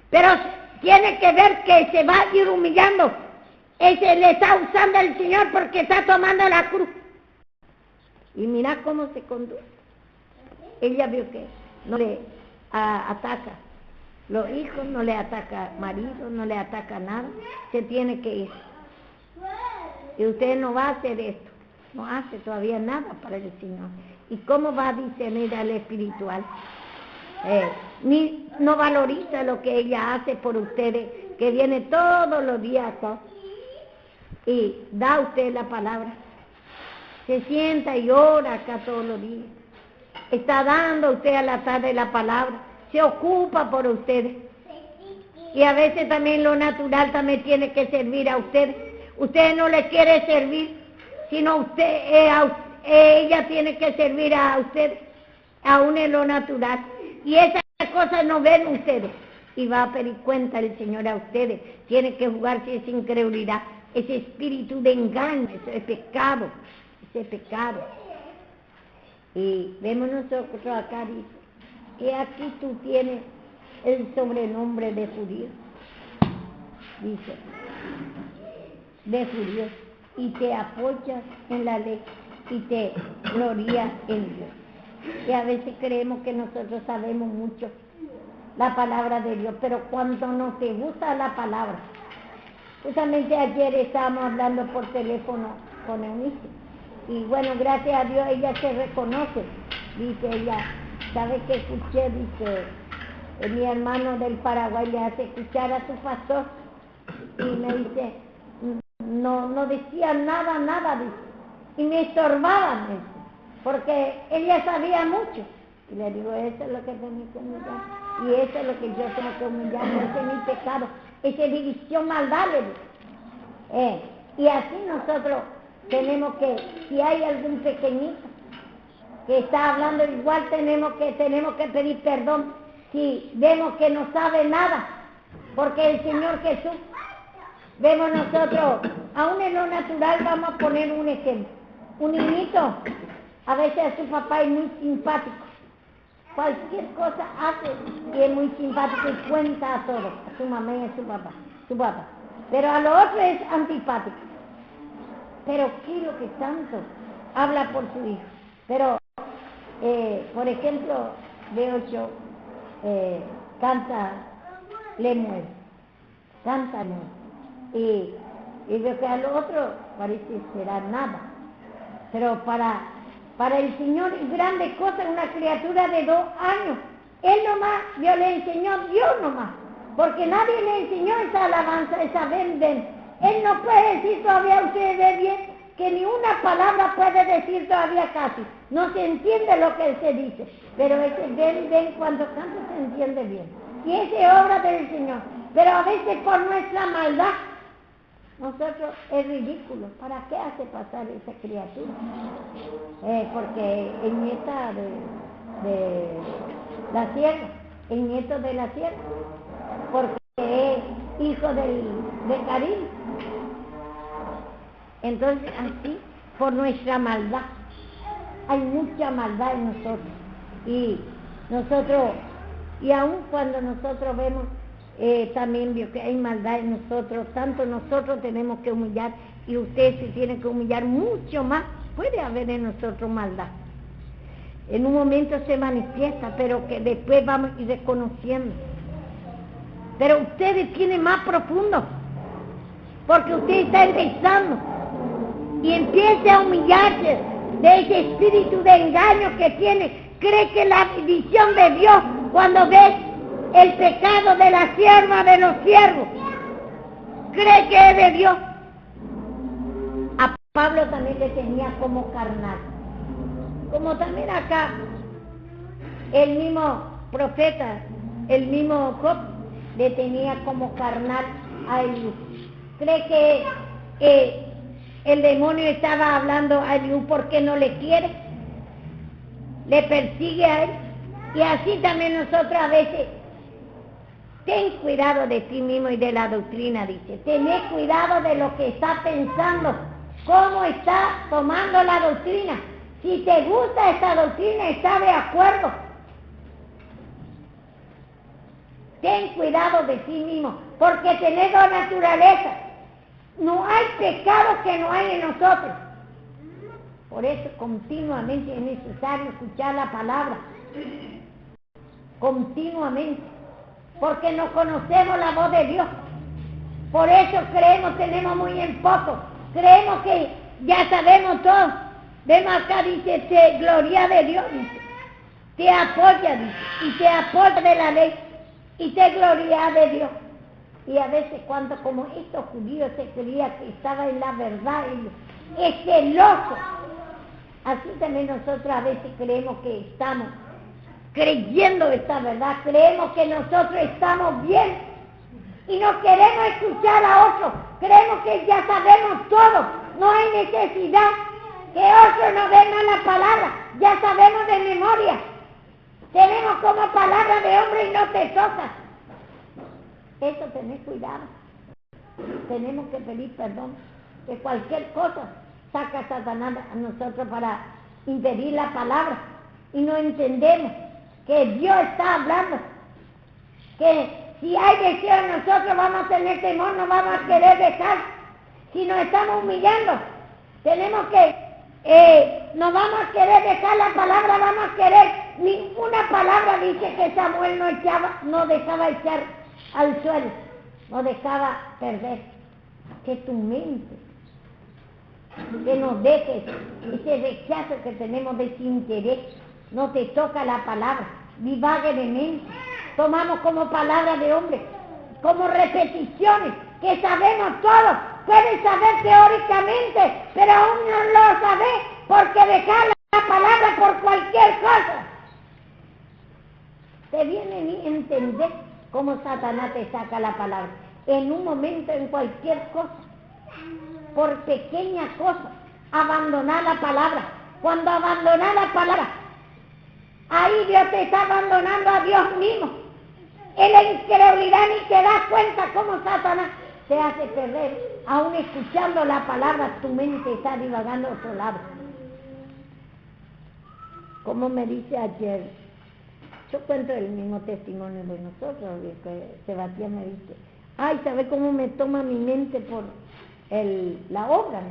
Pero tiene que ver que se va a ir humillando. Ese le está usando el Señor porque está tomando la cruz. Y mira cómo se conduce. Ella vio que no le ataca los hijos, no le ataca marido, no le ataca nada. Se tiene que ir. Y usted no va a hacer esto. No hace todavía nada para el Señor. ¿Y cómo va a discernir al espiritual? Ni no valoriza lo que ella hace por ustedes, que viene todos los días acá y da a usted la palabra. Se sienta y ora acá todos los días. Está dando a usted a la tarde la palabra. Se ocupa por ustedes. Y a veces también lo natural también tiene que servir a ustedes. Usted no le quiere servir, sino ella tiene que servir a ustedes, aún en lo natural. Y esas cosas no ven ustedes. Y va a pedir cuenta el Señor a ustedes. Tiene que jugarse esa incredulidad, ese espíritu de engaño, ese pecado. Y vemos nosotros acá, dice, que aquí tú tienes el sobrenombre de judío. Dice, de judío. Y te apoyas en la ley y te glorías en Dios. Y a veces creemos que nosotros sabemos mucho la palabra de Dios, pero cuando no te gusta la palabra, justamente ayer estábamos hablando por teléfono con Eunice, y bueno, gracias a Dios ella se reconoce, dice ella, ¿sabe qué escuché? Dice, mi hermano del Paraguay le hace escuchar a su pastor, y me dice, no decía nada, dice, y me estorbaban, dice, porque ella sabía mucho. Y le digo, eso es lo que tengo que humillar, y eso es lo que yo tengo que humillar, ese es mi pecado, esa división maldad, le digo. Y así nosotros tenemos que, si hay algún pequeñito que está hablando igual, tenemos que pedir perdón si vemos que no sabe nada, porque el Señor Jesús, vemos nosotros, aún en lo natural, vamos a poner un ejemplo. Un niñito, a veces a su papá es muy simpático. Cualquier cosa hace y es muy simpático y cuenta a todos, a su mamá y a su papá. Pero a lo otro es antipático. Pero quiero que tanto habla por su hijo. Pero, por ejemplo, veo yo, canta Lemuel, y veo que al otro parece será nada. Pero para el Señor es grande cosa, una criatura de 2 años. Él nomás, Dios le enseñó, Dios nomás. Porque nadie le enseñó esa alabanza, esa ven. Él no puede decir todavía, ustedes ven bien, que ni una palabra puede decir todavía casi. No se entiende lo que él se dice. Pero ese ven, cuando canta se entiende bien. Y esa es obra del Señor. Pero a veces por nuestra maldad, nosotros es ridículo. ¿Para qué hace pasar esa criatura? Porque es nieta de la sierva, es nieto de la sierva, porque es hijo de Karim. Entonces así, por nuestra maldad, hay mucha maldad en nosotros, y aun cuando nosotros vemos también vio que hay maldad en nosotros, tanto nosotros tenemos que humillar y ustedes se tienen que humillar mucho más. Puede haber en nosotros maldad, en un momento se manifiesta, pero que después vamos a ir reconociendo. Pero ustedes tienen más profundo, porque usted está empezando y empiece a humillarse de ese espíritu de engaño que tiene cree que la bendición de Dios cuando ves el pecado de la sierva de los siervos, cree que es de Dios. A Pablo también le tenía como carnal, como también acá el mismo profeta, el mismo Job le tenía como carnal a Eliú. Cree que el demonio estaba hablando a Eliú porque no le quiere, le persigue a él. Y así también nosotros a veces, ten cuidado de ti mismo y de la doctrina, dice, tened cuidado de lo que está pensando, cómo está tomando la doctrina. Si te gusta esta doctrina, está de acuerdo. Ten cuidado de ti mismo, porque tenés dos naturalezas. No hay pecado que no hay en nosotros. Por eso continuamente es necesario escuchar la palabra. Continuamente. Porque no conocemos la voz de Dios. Por eso creemos, tenemos muy en poco. Creemos que ya sabemos todo. Vemos acá, dice, gloria de Dios, dice. Te apoya, dice, y te apoya de la ley. Y te gloria de Dios. Y a veces cuando como estos judíos se creía que estaba en la verdad, es celoso. Así también nosotros a veces creemos que estamos creyendo esta verdad, creemos que nosotros estamos bien y no queremos escuchar a otros, creemos que ya sabemos todo, no hay necesidad que otros nos den más la palabra, ya sabemos de memoria, tenemos como palabra de hombre y no te toca. Eso tenés cuidado, tenemos que pedir perdón de cualquier cosa. Saca Satanás a nosotros para impedir la palabra y no entendemos que Dios está hablando, que si hay deseo en nosotros vamos a tener temor, no vamos a querer dejar. Si nos estamos humillando, tenemos que, no vamos a querer dejar la palabra, vamos a querer, ninguna palabra dice que Samuel no dejaba echar al suelo, no dejaba perder, que tu mente, que nos dejes ese rechazo que tenemos de desinterés, no te toca la palabra, divague de mente, tomamos como palabra de hombre, como repeticiones, que sabemos todo, puedes saber teóricamente, pero aún no lo sabes, porque dejar la palabra por cualquier cosa. Te viene a entender cómo Satanás te saca la palabra, en un momento, en cualquier cosa. Por pequeña cosa, abandonar la palabra. Cuando abandonas la palabra, ahí Dios te está abandonando a Dios mismo. En la incredulidad ni te das cuenta cómo Satanás te hace perder. Aún escuchando la palabra, tu mente está divagando a otro lado. Como me dice ayer, yo cuento el mismo testimonio de nosotros, que Sebastián me dice, ay, ¿sabe cómo me toma mi mente por la obra?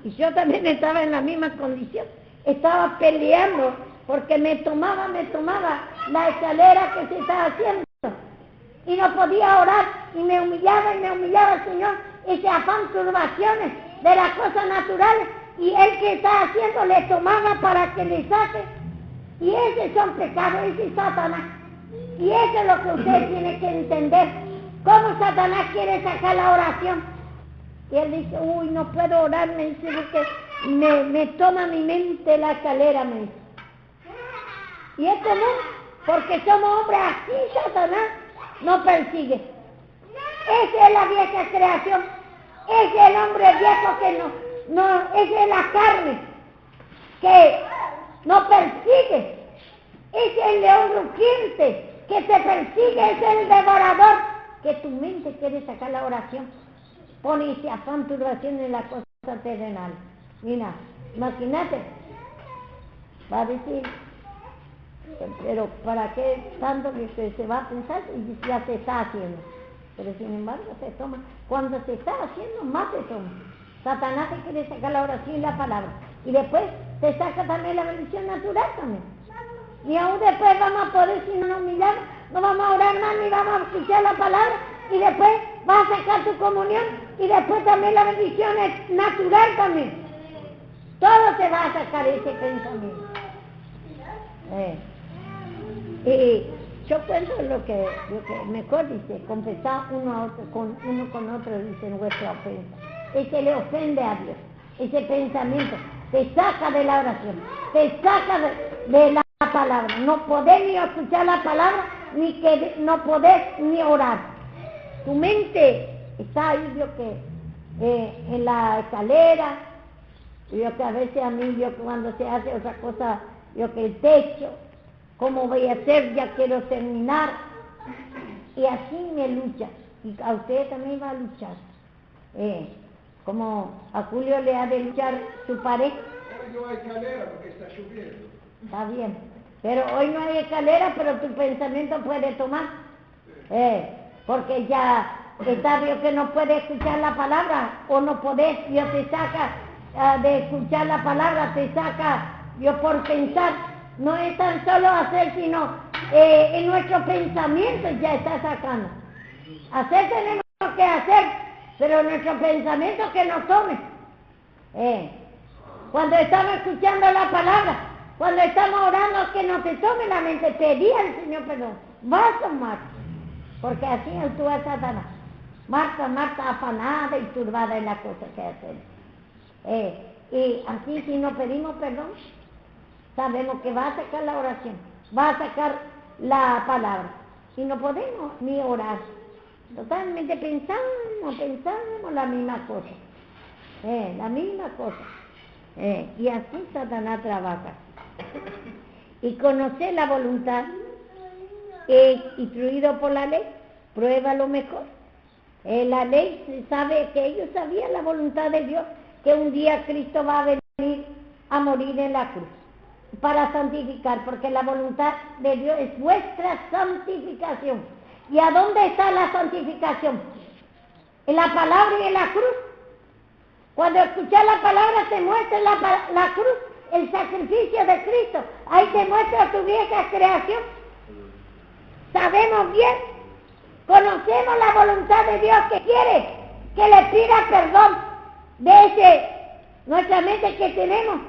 Y yo también estaba en la misma condición, estaba peleando porque me tomaba la escalera que se estaba haciendo y no podía orar y me humillaba el Señor, ese afán, turbaciones de las cosas naturales, y él que está haciendo le tomaba para que le saque, y esos son pecados, ese es Satanás, y eso es lo que usted tiene que entender, cómo Satanás quiere sacar la oración. Y él dice, uy, no puedo orar, me dice, porque me toma mi mente la escalera, me dice. Y es común, porque somos hombres así, Satanás nos persigue. Esa es la vieja creación, ese es el hombre viejo que esa es la carne que nos persigue, ese es el león rugiente que te persigue, ese es el devorador, que tu mente quiere sacar la oración. Pone ese afán, turbación en la cosa terrenal. Mira, imagínate, va a decir, pero ¿para qué tanto que se va a pensar y ya se está haciendo? Pero sin embargo se toma, cuando se está haciendo más se toma. Satanás te quiere sacar la oración y la palabra, y después te saca también la bendición natural también. Y aún después vamos a poder, si no nos humillamos, no vamos a orar más ni vamos a escuchar la palabra, y después vas a sacar tu comunión, y después también la bendición es natural también. Todo te va a sacar ese pensamiento. Y yo cuento lo que mejor dice, confesar uno con otro, dice vuestra ofensa. Ese le ofende a Dios, ese pensamiento te saca de la oración, te saca de la palabra. No podés ni escuchar la palabra, no podés ni orar. Tu mente está ahí, en la escalera, que a veces a mí, cuando se hace otra cosa, que el techo, ¿cómo voy a hacer? Ya quiero terminar. Y así me lucha. Y a usted también va a luchar. Como a Julio le ha de luchar su pareja. Hoy no hay escalera porque está lloviendo. Está bien. Pero hoy no hay escalera, pero tu pensamiento puede tomar. Porque ya está bien que no puede escuchar la palabra, o no podés, Dios te saca de escuchar la palabra, te saca, Dios por pensar. No es tan solo hacer, sino en nuestro pensamiento ya está sacando. Hacer tenemos que hacer, pero nuestro pensamiento que nos tome. Cuando estamos escuchando la palabra, cuando estamos orando, que no te tome la mente, pedí al Señor perdón. Marta, Marta, porque así actúa Satanás. Marta, Marta, afanada y turbada en la cosa que hacemos. Y así, si no pedimos perdón, sabemos que va a sacar la oración, va a sacar la palabra, y no podemos ni orar. Totalmente pensamos la misma cosa. La misma cosa. Y así Satanás trabaja. Y conocer la voluntad, instruido por la ley, prueba lo mejor. La ley sabe que ellos sabían la voluntad de Dios, que un día Cristo va a venir a morir en la cruz para santificar, porque la voluntad de Dios es vuestra santificación. ¿Y a dónde está la santificación? En la palabra y en la cruz. Cuando escuchas la palabra te muestra la cruz, el sacrificio de Cristo. Ahí te muestra tu vieja creación. Sabemos bien, conocemos la voluntad de Dios, que quiere que le pida perdón de nuestra mente que tenemos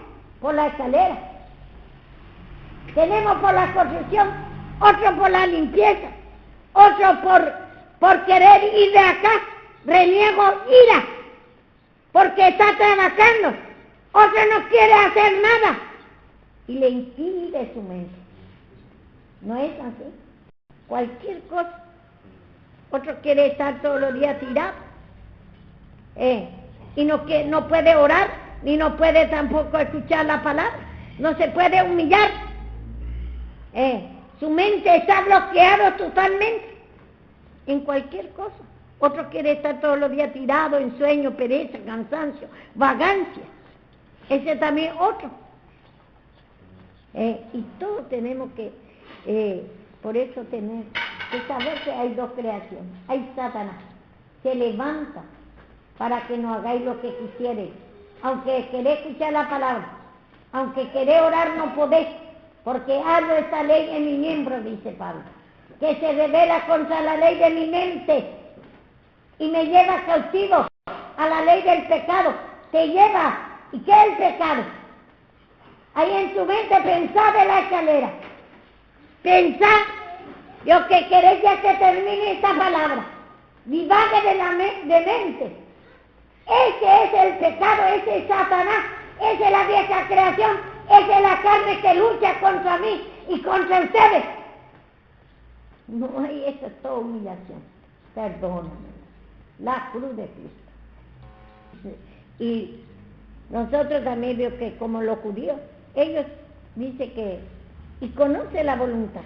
por la escalera. Tenemos por la construcción, otro por la limpieza, otro por querer ir de acá, reniego ira, porque está trabajando, otro no quiere hacer nada y le impide su mente. No es así. Cualquier cosa. Otro quiere estar todos los días tirado, y no puede orar, ni no puede tampoco escuchar la palabra, no se puede humillar. Su mente está bloqueada totalmente en cualquier cosa. Otro quiere estar todos los días tirado en sueño, pereza, cansancio, vagancia. Ese también otro. Y todos tenemos que, por eso tener que saber que hay dos creaciones. Hay Satanás, se levanta para que no hagáis lo que quisierais. Aunque queréis escuchar la palabra, aunque queréis orar, no podéis, porque hallo esta ley en mi miembro, dice Pablo, que se revela contra la ley de mi mente y me lleva cautivo a la ley del pecado. Te lleva. ¿Y qué es el pecado? Ahí en tu mente pensá de la escalera. Pensá lo que queréis ya que termine esta palabra. Divague de mente. Ese es el pecado, ese es Satanás, esa es la vieja creación, esa es la carne que lucha contra mí y contra ustedes. No hay, eso es toda humillación. Perdóname. La cruz de Cristo. Y nosotros también veo que como los judíos, ellos dicen que, y conoce la voluntad,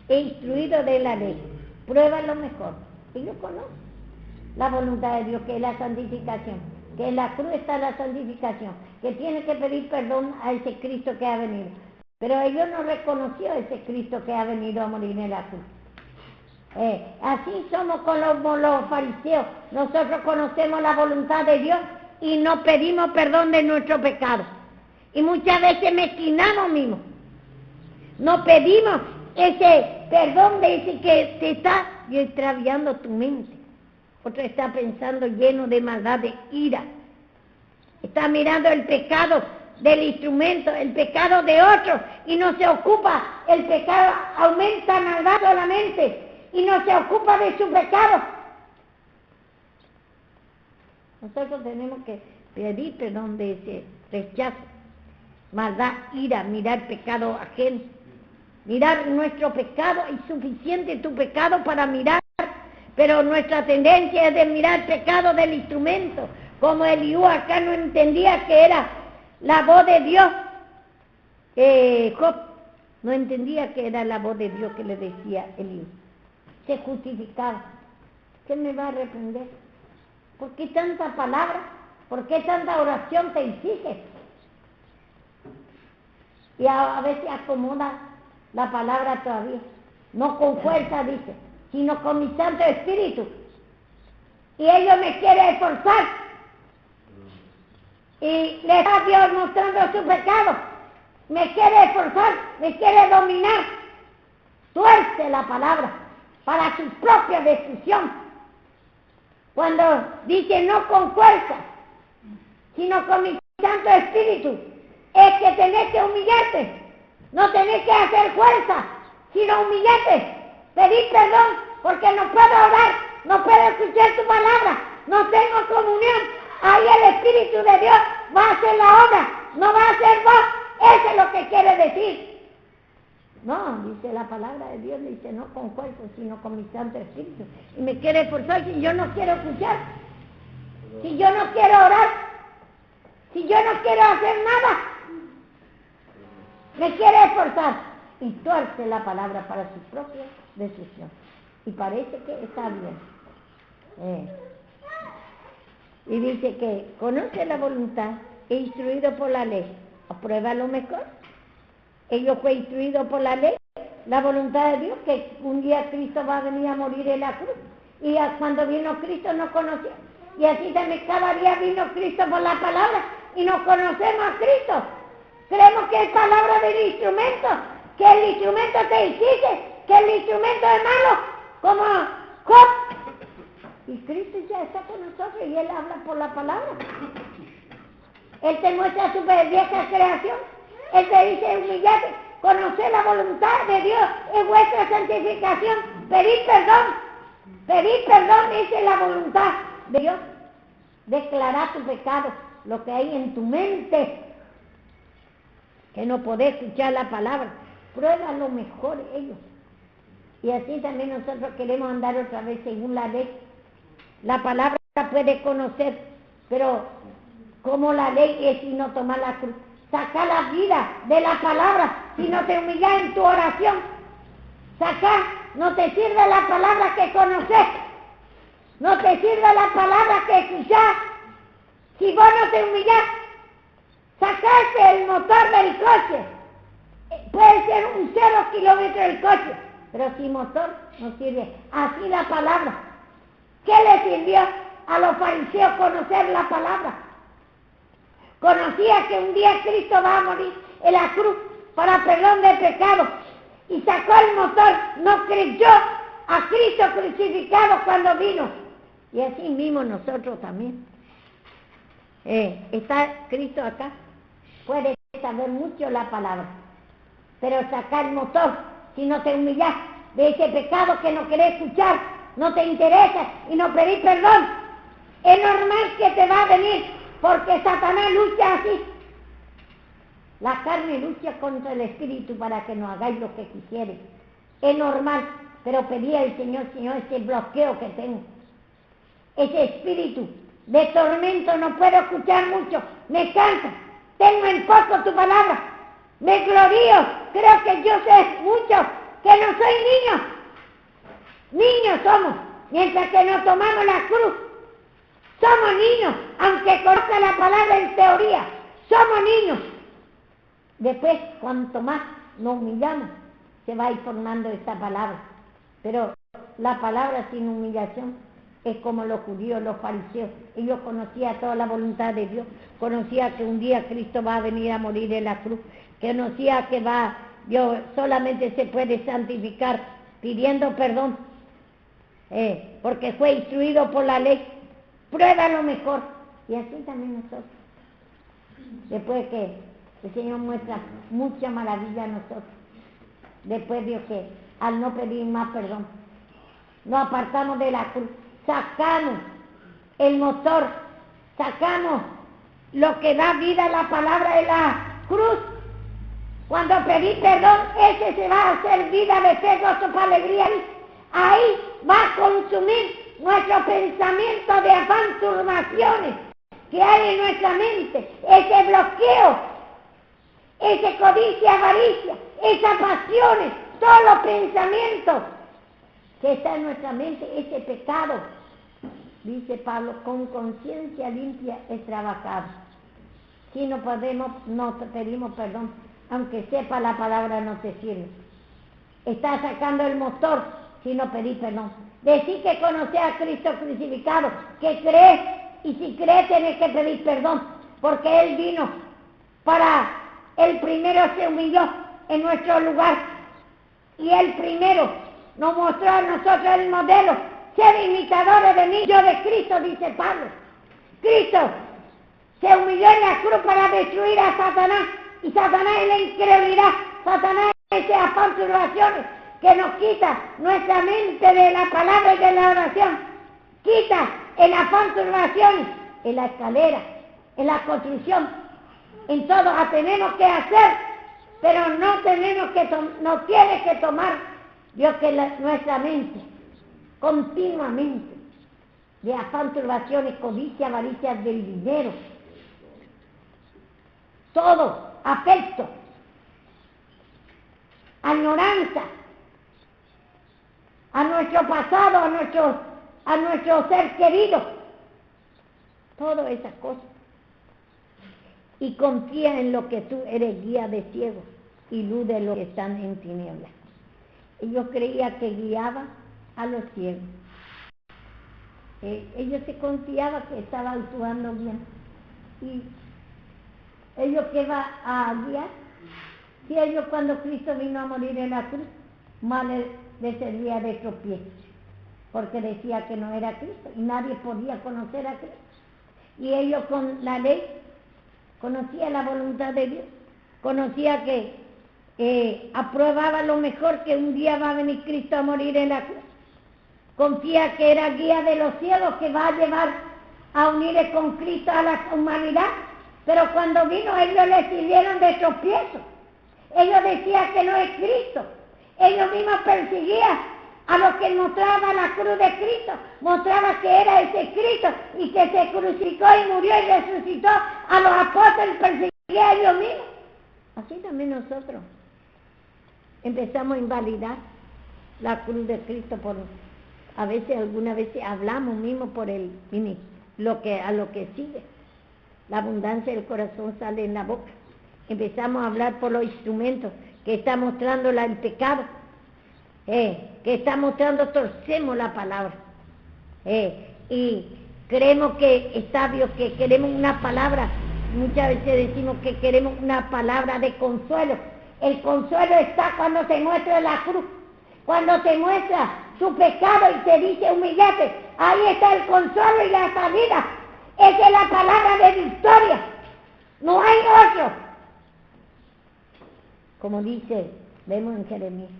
e instruido de la ley, prueba lo mejor. Ellos conocen la voluntad de Dios, que es la santificación, que en la cruz está la santificación, que tiene que pedir perdón a ese Cristo que ha venido. Pero ellos no reconoció ese Cristo que ha venido a morir en la cruz. Así somos con los fariseos. Nosotros conocemos la voluntad de Dios y no pedimos perdón de nuestro pecado. Y muchas veces mezquinamos mismo. No pedimos ese perdón de ese que te está extraviando tu mente. Otro está pensando lleno de maldad, de ira. Está mirando el pecado del instrumento, el pecado de otro, y no se ocupa, el pecado aumenta maldad solamente, y no se ocupa de su pecado. Nosotros tenemos que pedir perdón de ese rechazo, maldad, ira, mirar pecado ajeno, mirar nuestro pecado. Es suficiente tu pecado para mirar, pero nuestra tendencia es de mirar pecado del instrumento, como Eliú acá no entendía que era la voz de Dios. Job no entendía que era la voz de Dios que le decía Eliú. Se justificaba. ¿Qué me va a reprender? ¿Por qué tanta palabra? ¿Por qué tanta oración te exige? Y a veces acomoda la palabra todavía. No con fuerza, dice, sino con mi Santo Espíritu. Y ellos me quieren esforzar. Y le está Dios mostrando su pecado. Me quiere esforzar, me quiere dominar. Tuerce la palabra para su propia destrucción. Cuando dice no con fuerza, sino con mi Santo Espíritu, es que tenés que humillarte. No tenés que hacer fuerza, sino humillarte. Pedir perdón, porque no puedo orar, no puedo escuchar tu palabra, no tengo comunión. Ahí el Espíritu de Dios va a hacer la obra, no va a ser vos. Eso es lo que quiere decir. No, dice la palabra de Dios, dice no con fuerza, sino con mi Santo Espíritu. Y me quiere esforzar si yo no quiero escuchar, si yo no quiero orar, si yo no quiero hacer nada. Me quiere esforzar y tuerce la palabra para su propia decisión. Y parece que está bien. Y dice que conoce la voluntad e instruido por la ley. Aprueba lo mejor. Ellos fue instruido por la ley, la voluntad de Dios, que un día Cristo va a venir a morir en la cruz. Y cuando vino Cristo no conocía. Y así también cada día vino Cristo por la palabra y no conocemos a Cristo. Creemos que es palabra del instrumento, que el instrumento te exige, que el instrumento es malo, como Job. Y Cristo ya está con nosotros y Él habla por la palabra. Él te muestra su vieja creación. Él te dice humillate, conocer la voluntad de Dios es vuestra santificación. Pedir perdón dice la voluntad de Dios. Declarar tu pecado, lo que hay en tu mente, que no podés escuchar la palabra. Prueba lo mejor ellos. Y así también nosotros queremos andar otra vez según la ley. La palabra puede conocer, pero como la ley es si no tomar la cruz. Saca la vida de la palabra si no te humillas en tu oración. Saca, no te sirve la palabra que conoces, no te sirve la palabra que escuchás si vos no te humillas. Sacaste el motor del coche, puede ser un 0 kilómetro el coche, pero sin motor no sirve. Así la palabra. ¿Qué le sirvió a los fariseos conocer la palabra? Conocía que un día Cristo va a morir en la cruz para perdón de pecado y sacó el motor, no creyó a Cristo crucificado cuando vino. Y así mismo nosotros también. Está Cristo acá, puede saber mucho la palabra, pero sacar el motor si no te humillas de ese pecado que no querés escuchar, no te interesa y no pedís perdón, es normal que te va a venir. Porque Satanás lucha así. La carne lucha contra el espíritu para que no hagáis lo que quisieres. Es normal, pero pedí al Señor, ese bloqueo que tengo. Ese espíritu de tormento, no puedo escuchar mucho, me cansa. Tengo en poco tu palabra. Me glorío, creo que yo sé mucho, que no soy niño. Niños somos, mientras que nos tomamos la cruz. Somos niños, aunque conozca la palabra en teoría, somos niños. Después, cuanto más nos humillamos, se va a ir formando esta palabra. Pero la palabra sin humillación es como los judíos, los fariseos. Ellos conocían toda la voluntad de Dios, conocían que un día Cristo va a venir a morir en la cruz, conocía que Dios solamente se puede santificar pidiendo perdón, porque fue instruido por la ley. Prueba lo mejor. Y así también nosotros. Después que El Señor muestra mucha maravilla a nosotros. Después Dios que al no pedir más perdón, nos apartamos de la cruz, sacamos el motor, sacamos lo que da vida a la palabra de la cruz. Cuando pedí perdón, ese se va a hacer vida de fe, gozo, alegría. Ahí va a consumir nuestro pensamiento de afán, turbaciones que hay en nuestra mente, ese bloqueo, ese codicia, avaricia, esas pasiones, todos los pensamientos que está en nuestra mente, ese pecado. Dice Pablo, con conciencia limpia es trabajar. Si no podemos, no pedimos perdón, aunque sepa la palabra no te sirve. Está sacando el motor si no pedís perdón. Decir que conoces a Cristo crucificado, que crees, y si crees tenés que pedir perdón, porque Él vino para, el primero se humilló en nuestro lugar, y el primero nos mostró a nosotros el modelo, ser imitadores de mí, yo de Cristo, dice Pablo. Cristo se humilló en la cruz para destruir a Satanás, y Satanás es la incredulidad, Satanás es ese afán, turbaciones, que nos quita nuestra mente de la palabra y de la oración, quita el afán, turbaciones, en la escalera, en la construcción, en todo tenemos que hacer, pero no tenemos que, no tiene que tomar Dios que nuestra mente, continuamente, de afán, turbaciones, codicia, avaricia del dinero, todo, afecto, añoranza a nuestro pasado, a nuestro ser querido, todas esas cosas. Y confía en lo que tú eres, guía de ciegos y luz de los que están en tinieblas. Y yo creía que guiaba a los ciegos. Ellos se confiaban que estaba actuando bien. Y ellos que va a guiar, si ellos cuando Cristo vino a morir en la cruz, mal le servía de tropiezo, porque decía que no era Cristo y nadie podía conocer a Cristo. Y ellos con la ley conocía la voluntad de Dios, conocía que aprobaba lo mejor, que un día va a venir Cristo a morir en la cruz. Confía que era guía de los cielos, que va a llevar a unirse con Cristo a la humanidad. Pero cuando vino ellos le sirvieron de tropiezo. Ellos decían que no es Cristo. Ellos mismos perseguían a los que mostraba la cruz de Cristo. Mostraba que era ese Cristo y que se crucificó y murió y resucitó. A los apóstoles perseguían a ellos mismos. Así también nosotros empezamos a invalidar la cruz de Cristo por a veces, algunas veces hablamos mismo por a lo que sigue. La abundancia del corazón sale en la boca. Empezamos a hablar por los instrumentos que está mostrando el pecado, que está mostrando, torcemos la palabra, y creemos que está Dios, que queremos una palabra. Muchas veces decimos que queremos una palabra de consuelo. El consuelo está cuando se muestra la cruz, cuando se muestra su pecado y se dice humillate. Ahí está el consuelo y la salida. Esa es la palabra de victoria. No hay otro. Como dice, vemos en Jeremías.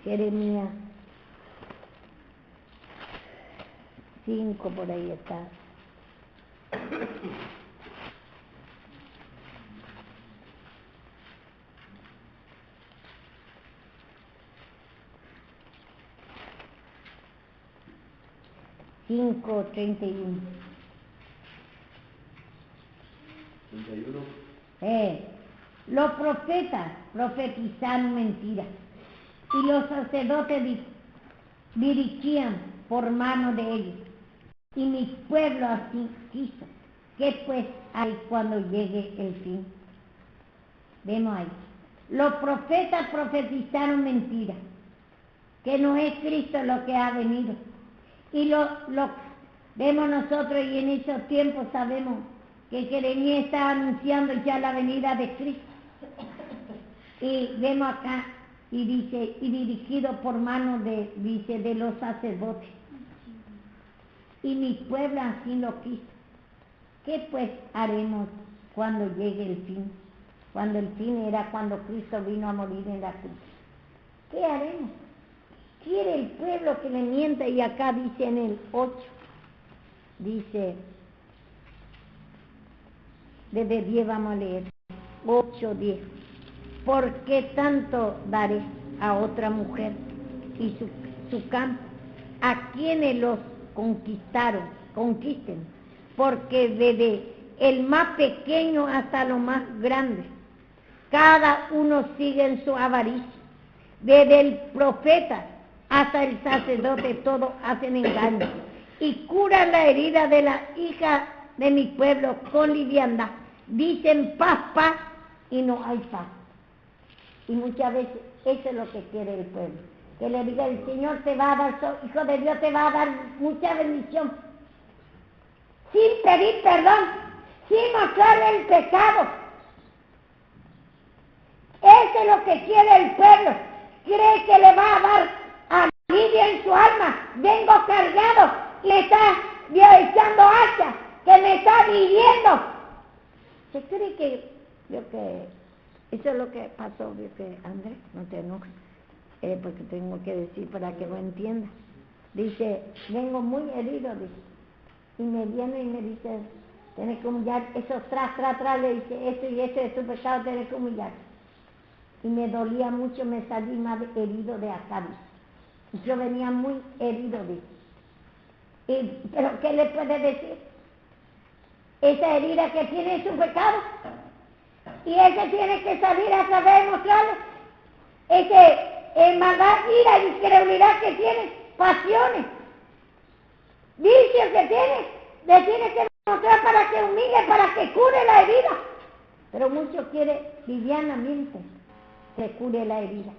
Jeremías 5, por ahí está. Cinco, 31. 31. Los profetas profetizaron mentiras y los sacerdotes dirigían por mano de ellos. Y mi pueblo así quiso. ¿Qué pues hay cuando llegue el fin? Vemos ahí. Los profetas profetizaron mentiras, que no es Cristo lo que ha venido. Y lo vemos nosotros, y en esos tiempos sabemos que Jeremías está anunciando ya la venida de Cristo. Y vemos acá, y dice, y dirigido por mano de los sacerdotes. Y mi pueblo así lo quiso. ¿Qué pues haremos cuando llegue el fin? Cuando el fin era cuando Cristo vino a morir en la cruz. ¿Qué haremos? Quiere el pueblo que le mienta, y acá dice en el 8, dice, desde 10 vamos a leer, 8, 10. ¿Por qué tanto daré a otra mujer y su campo? A quienes los conquisten, porque desde el más pequeño hasta lo más grande, cada uno sigue en su avaricia. Desde el profeta hasta el sacerdote, todos hacen engaño y curan la herida de la hija de mi pueblo con liviandad. Dicen paz, paz, y no hay paz. Y muchas veces eso es lo que quiere el pueblo, que le diga el Señor te va a dar, Hijo de Dios te va a dar mucha bendición, sin pedir perdón, sin mostrarle el pecado. Eso es lo que quiere el pueblo. Cree que le va a dar alivio en su alma. Vengo cargado, le está echando hacha, que me está viviendo. Se cree que eso es lo que pasó, que Andrés, no te enojes, porque tengo que decir para que lo entiendas. Dice, vengo muy herido, dice, y me viene y me dice, tienes que humillar, eso tras, le dice, esto y esto es tu pecado, tienes que humillar. Y me dolía mucho, me salí más herido de acá, dice. Yo venía muy herido, dice. ¿Pero qué le puede decir? Esa herida que tiene es un pecado. Y ese tiene que salir a saber mostrarlo. Ese maldad, ira y incredulidad que tiene, pasiones, vicios que tiene, le tiene que mostrar para que humille, para que cure la herida. Pero muchos quieren livianamente que cure la herida.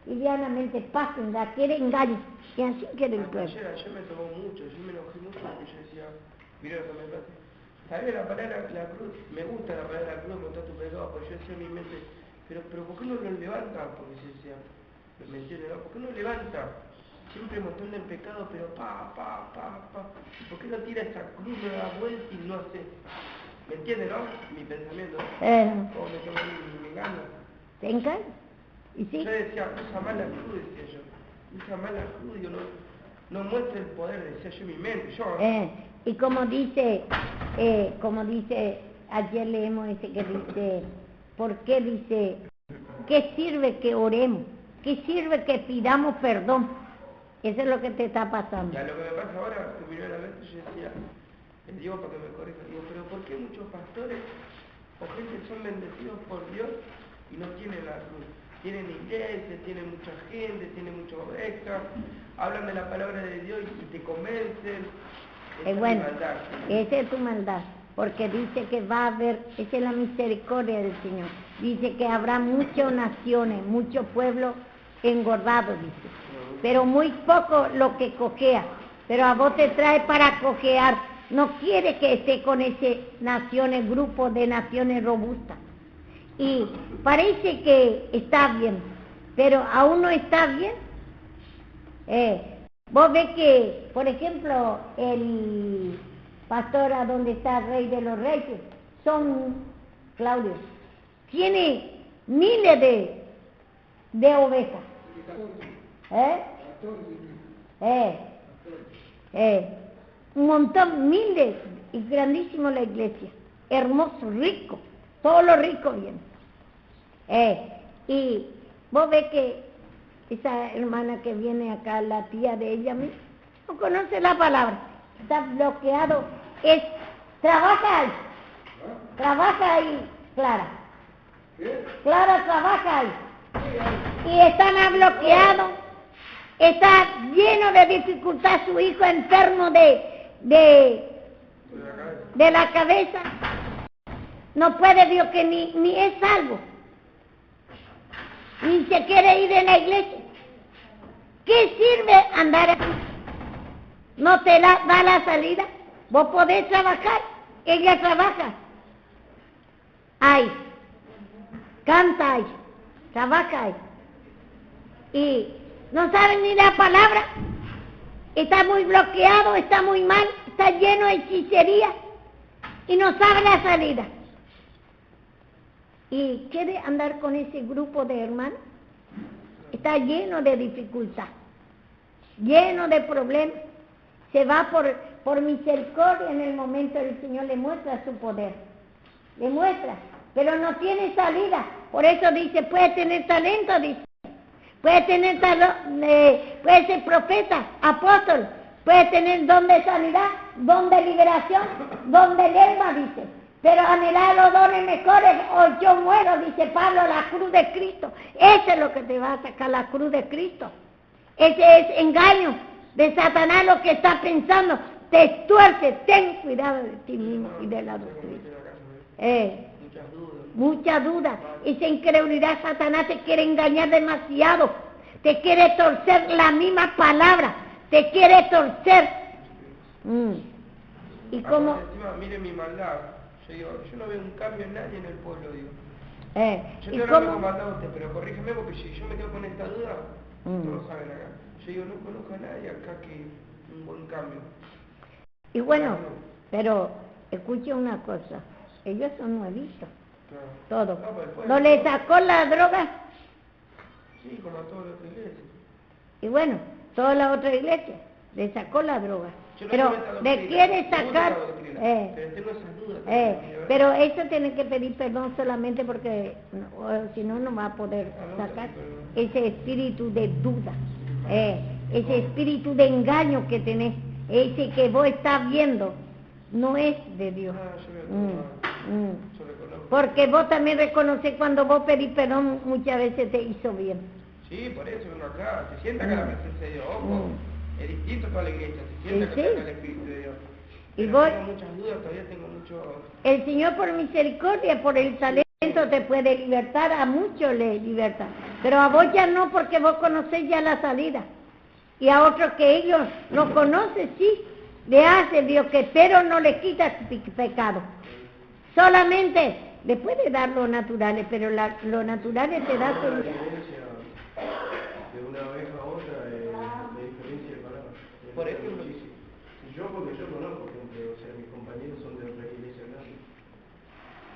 Livianamente pasen, la quiere engaño. Y así quiere el pueblo. Ayer me tomó mucho, yo me enojé mucho porque yo decía, mira lo que me pasa. Sabes la palabra la cruz, me gusta la palabra la cruz, contar tu pecado, porque yo decía en mi mente, pero ¿por qué no lo levanta? Porque yo decía, ¿me entiendes? ¿No? ¿Por qué no levanta? Siempre mostrando el pecado, pero ¿por qué no tira esa cruz, no da vuelta y no hace? ¿Me entiendes, no? Mi pensamiento. ¿Cómo me engaño? ¿Te engaño? ¿Y sí? Yo decía, usa más la cruz, decía yo. Usa más la cruz, digo, no muestra el poder, decía yo en mi mente. Y como dice, ayer leemos ese que dice, ¿por qué dice, qué sirve que oremos? ¿Qué sirve que pidamos perdón? Eso es lo que te está pasando. Ya, lo que me pasa ahora, que miró la mente, yo decía, el Dios para que me corrija, digo, pero ¿por qué muchos pastores o gente son bendecidos por Dios y no tienen la cruz? Tienen iglesia, tienen mucha gente, tienen mucha oveja, hablan de la palabra de Dios y te convencen. Bueno, esa es tu maldad, porque dice que va a haber, esa es la misericordia del Señor. Dice que habrá muchas naciones, muchos pueblos engordados, dice, pero muy poco lo que cojea, pero a vos te trae para cojear. No quiere que esté con ese naciones, grupo de naciones robustas. Y parece que está bien, pero aún no está bien. Vos ves que, por ejemplo, el pastor a donde está el Rey de los Reyes, son Claudio, tiene miles de ovejas. Un montón, miles, y grandísimo la iglesia, hermoso, rico, todos los ricos vienen. Y vos ves que esa hermana que viene acá, la tía de ella, no conoce la palabra, está bloqueado, trabaja ahí, Clara. Clara trabaja ahí. Y están bloqueados, está lleno de dificultad, su hijo enfermo de la cabeza. No puede, Dios, que ni es salvo. Ni se quiere ir de la iglesia. ¿Qué sirve andar aquí? ¿No te da la salida? Vos podés trabajar ella trabaja, ahí, canta ahí, trabaja ahí, y no sabe ni la palabra, está muy bloqueado, está muy mal, está lleno de hechicería, y no sabe la salida. Y quiere andar con ese grupo de hermanos, está lleno de dificultad, lleno de problemas, se va por misericordia. En el momento el Señor le muestra su poder, le muestra, pero no tiene salida. Por eso dice, puede tener talento, dice, puede tener puede ser profeta, apóstol, puede tener don de sanidad, don de liberación, don de lengua, dice, pero anhelar los dones mejores o yo muero, dice Pablo, la cruz de Cristo. Eso es lo que te va a sacar, la cruz de Cristo. Ese es engaño de Satanás, lo que está pensando, te tuerce. Ten cuidado de ti mismo y de la doctrina. Mucha duda. Esa incredulidad, Satanás te quiere engañar demasiado, te quiere torcer la misma palabra, te quiere torcer. Y como encima, mire mi maldad, yo no veo un cambio en nadie en el pueblo, digo. Yo ¿y te cómo? lo comandado a usted, pero corrígeme porque si yo me quedo con esta duda, todos saben acá. Yo digo, no conozco a nadie acá que un buen cambio. Y bueno, pero escuche una cosa, ellos son nuevitos, claro. Todo. ¿No le sacó la droga? Sí, como a toda la otra iglesia. Y bueno, toda la otra iglesia le sacó la droga. Pero le quiere sacar, pero eso tiene que pedir perdón solamente porque si no, no va a poder sacar ese espíritu de duda, ese espíritu de engaño que tenés, ese que vos estás viendo, no es de Dios. Porque vos también reconoces cuando vos pedís perdón, muchas veces te hizo bien. Sí, por eso uno acá, se sienta acá la presencia de Dios, ojo. Es distinto toda la iglesia, se siente que está el Espíritu de Dios. Y vos, tengo muchas dudas, todavía tengo mucho... El Señor por misericordia, por el talento te puede libertar, a muchos le liberta, pero a vos ya no, porque vos conocés ya la salida. Y a otros que ellos no conocen, sí, le hace Dios que, pero no le quita pecado. Solamente le puede dar los naturales, pero los naturales te da solución. De una vez a otra, la diferencia de palabras. Por ejemplo, porque yo conozco gente, o sea, mis compañeros son de otras iglesias grandes.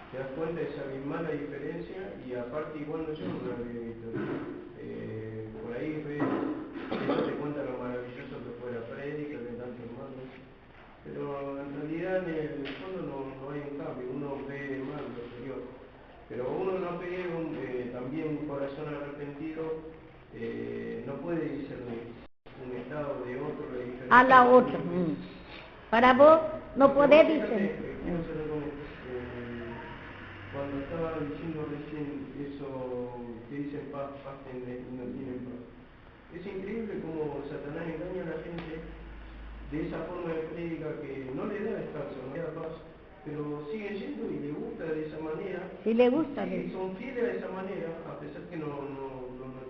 Te das cuenta de esa misma diferencia y aparte igual no yo no la había visto. Por ahí ves, ellos te cuentan lo maravilloso que fue la prédica de tantos hermanos, pero en realidad en el fondo no hay un cambio, uno ve mal lo exterior. Pero uno no ve también un corazón arrepentido, no puede discernir un estado de otro, de diferente. A la otra. Para vos no podés discernir. Cuando estaba diciendo recién eso que dicen paz, y no tienen paz. Es increíble cómo Satanás engaña a la gente de esa forma de prédica que no le da descanso, no le da paz. Pero siguen yendo y le gusta de esa manera. Sí, le gusta. Y son fieles de esa manera, a pesar que no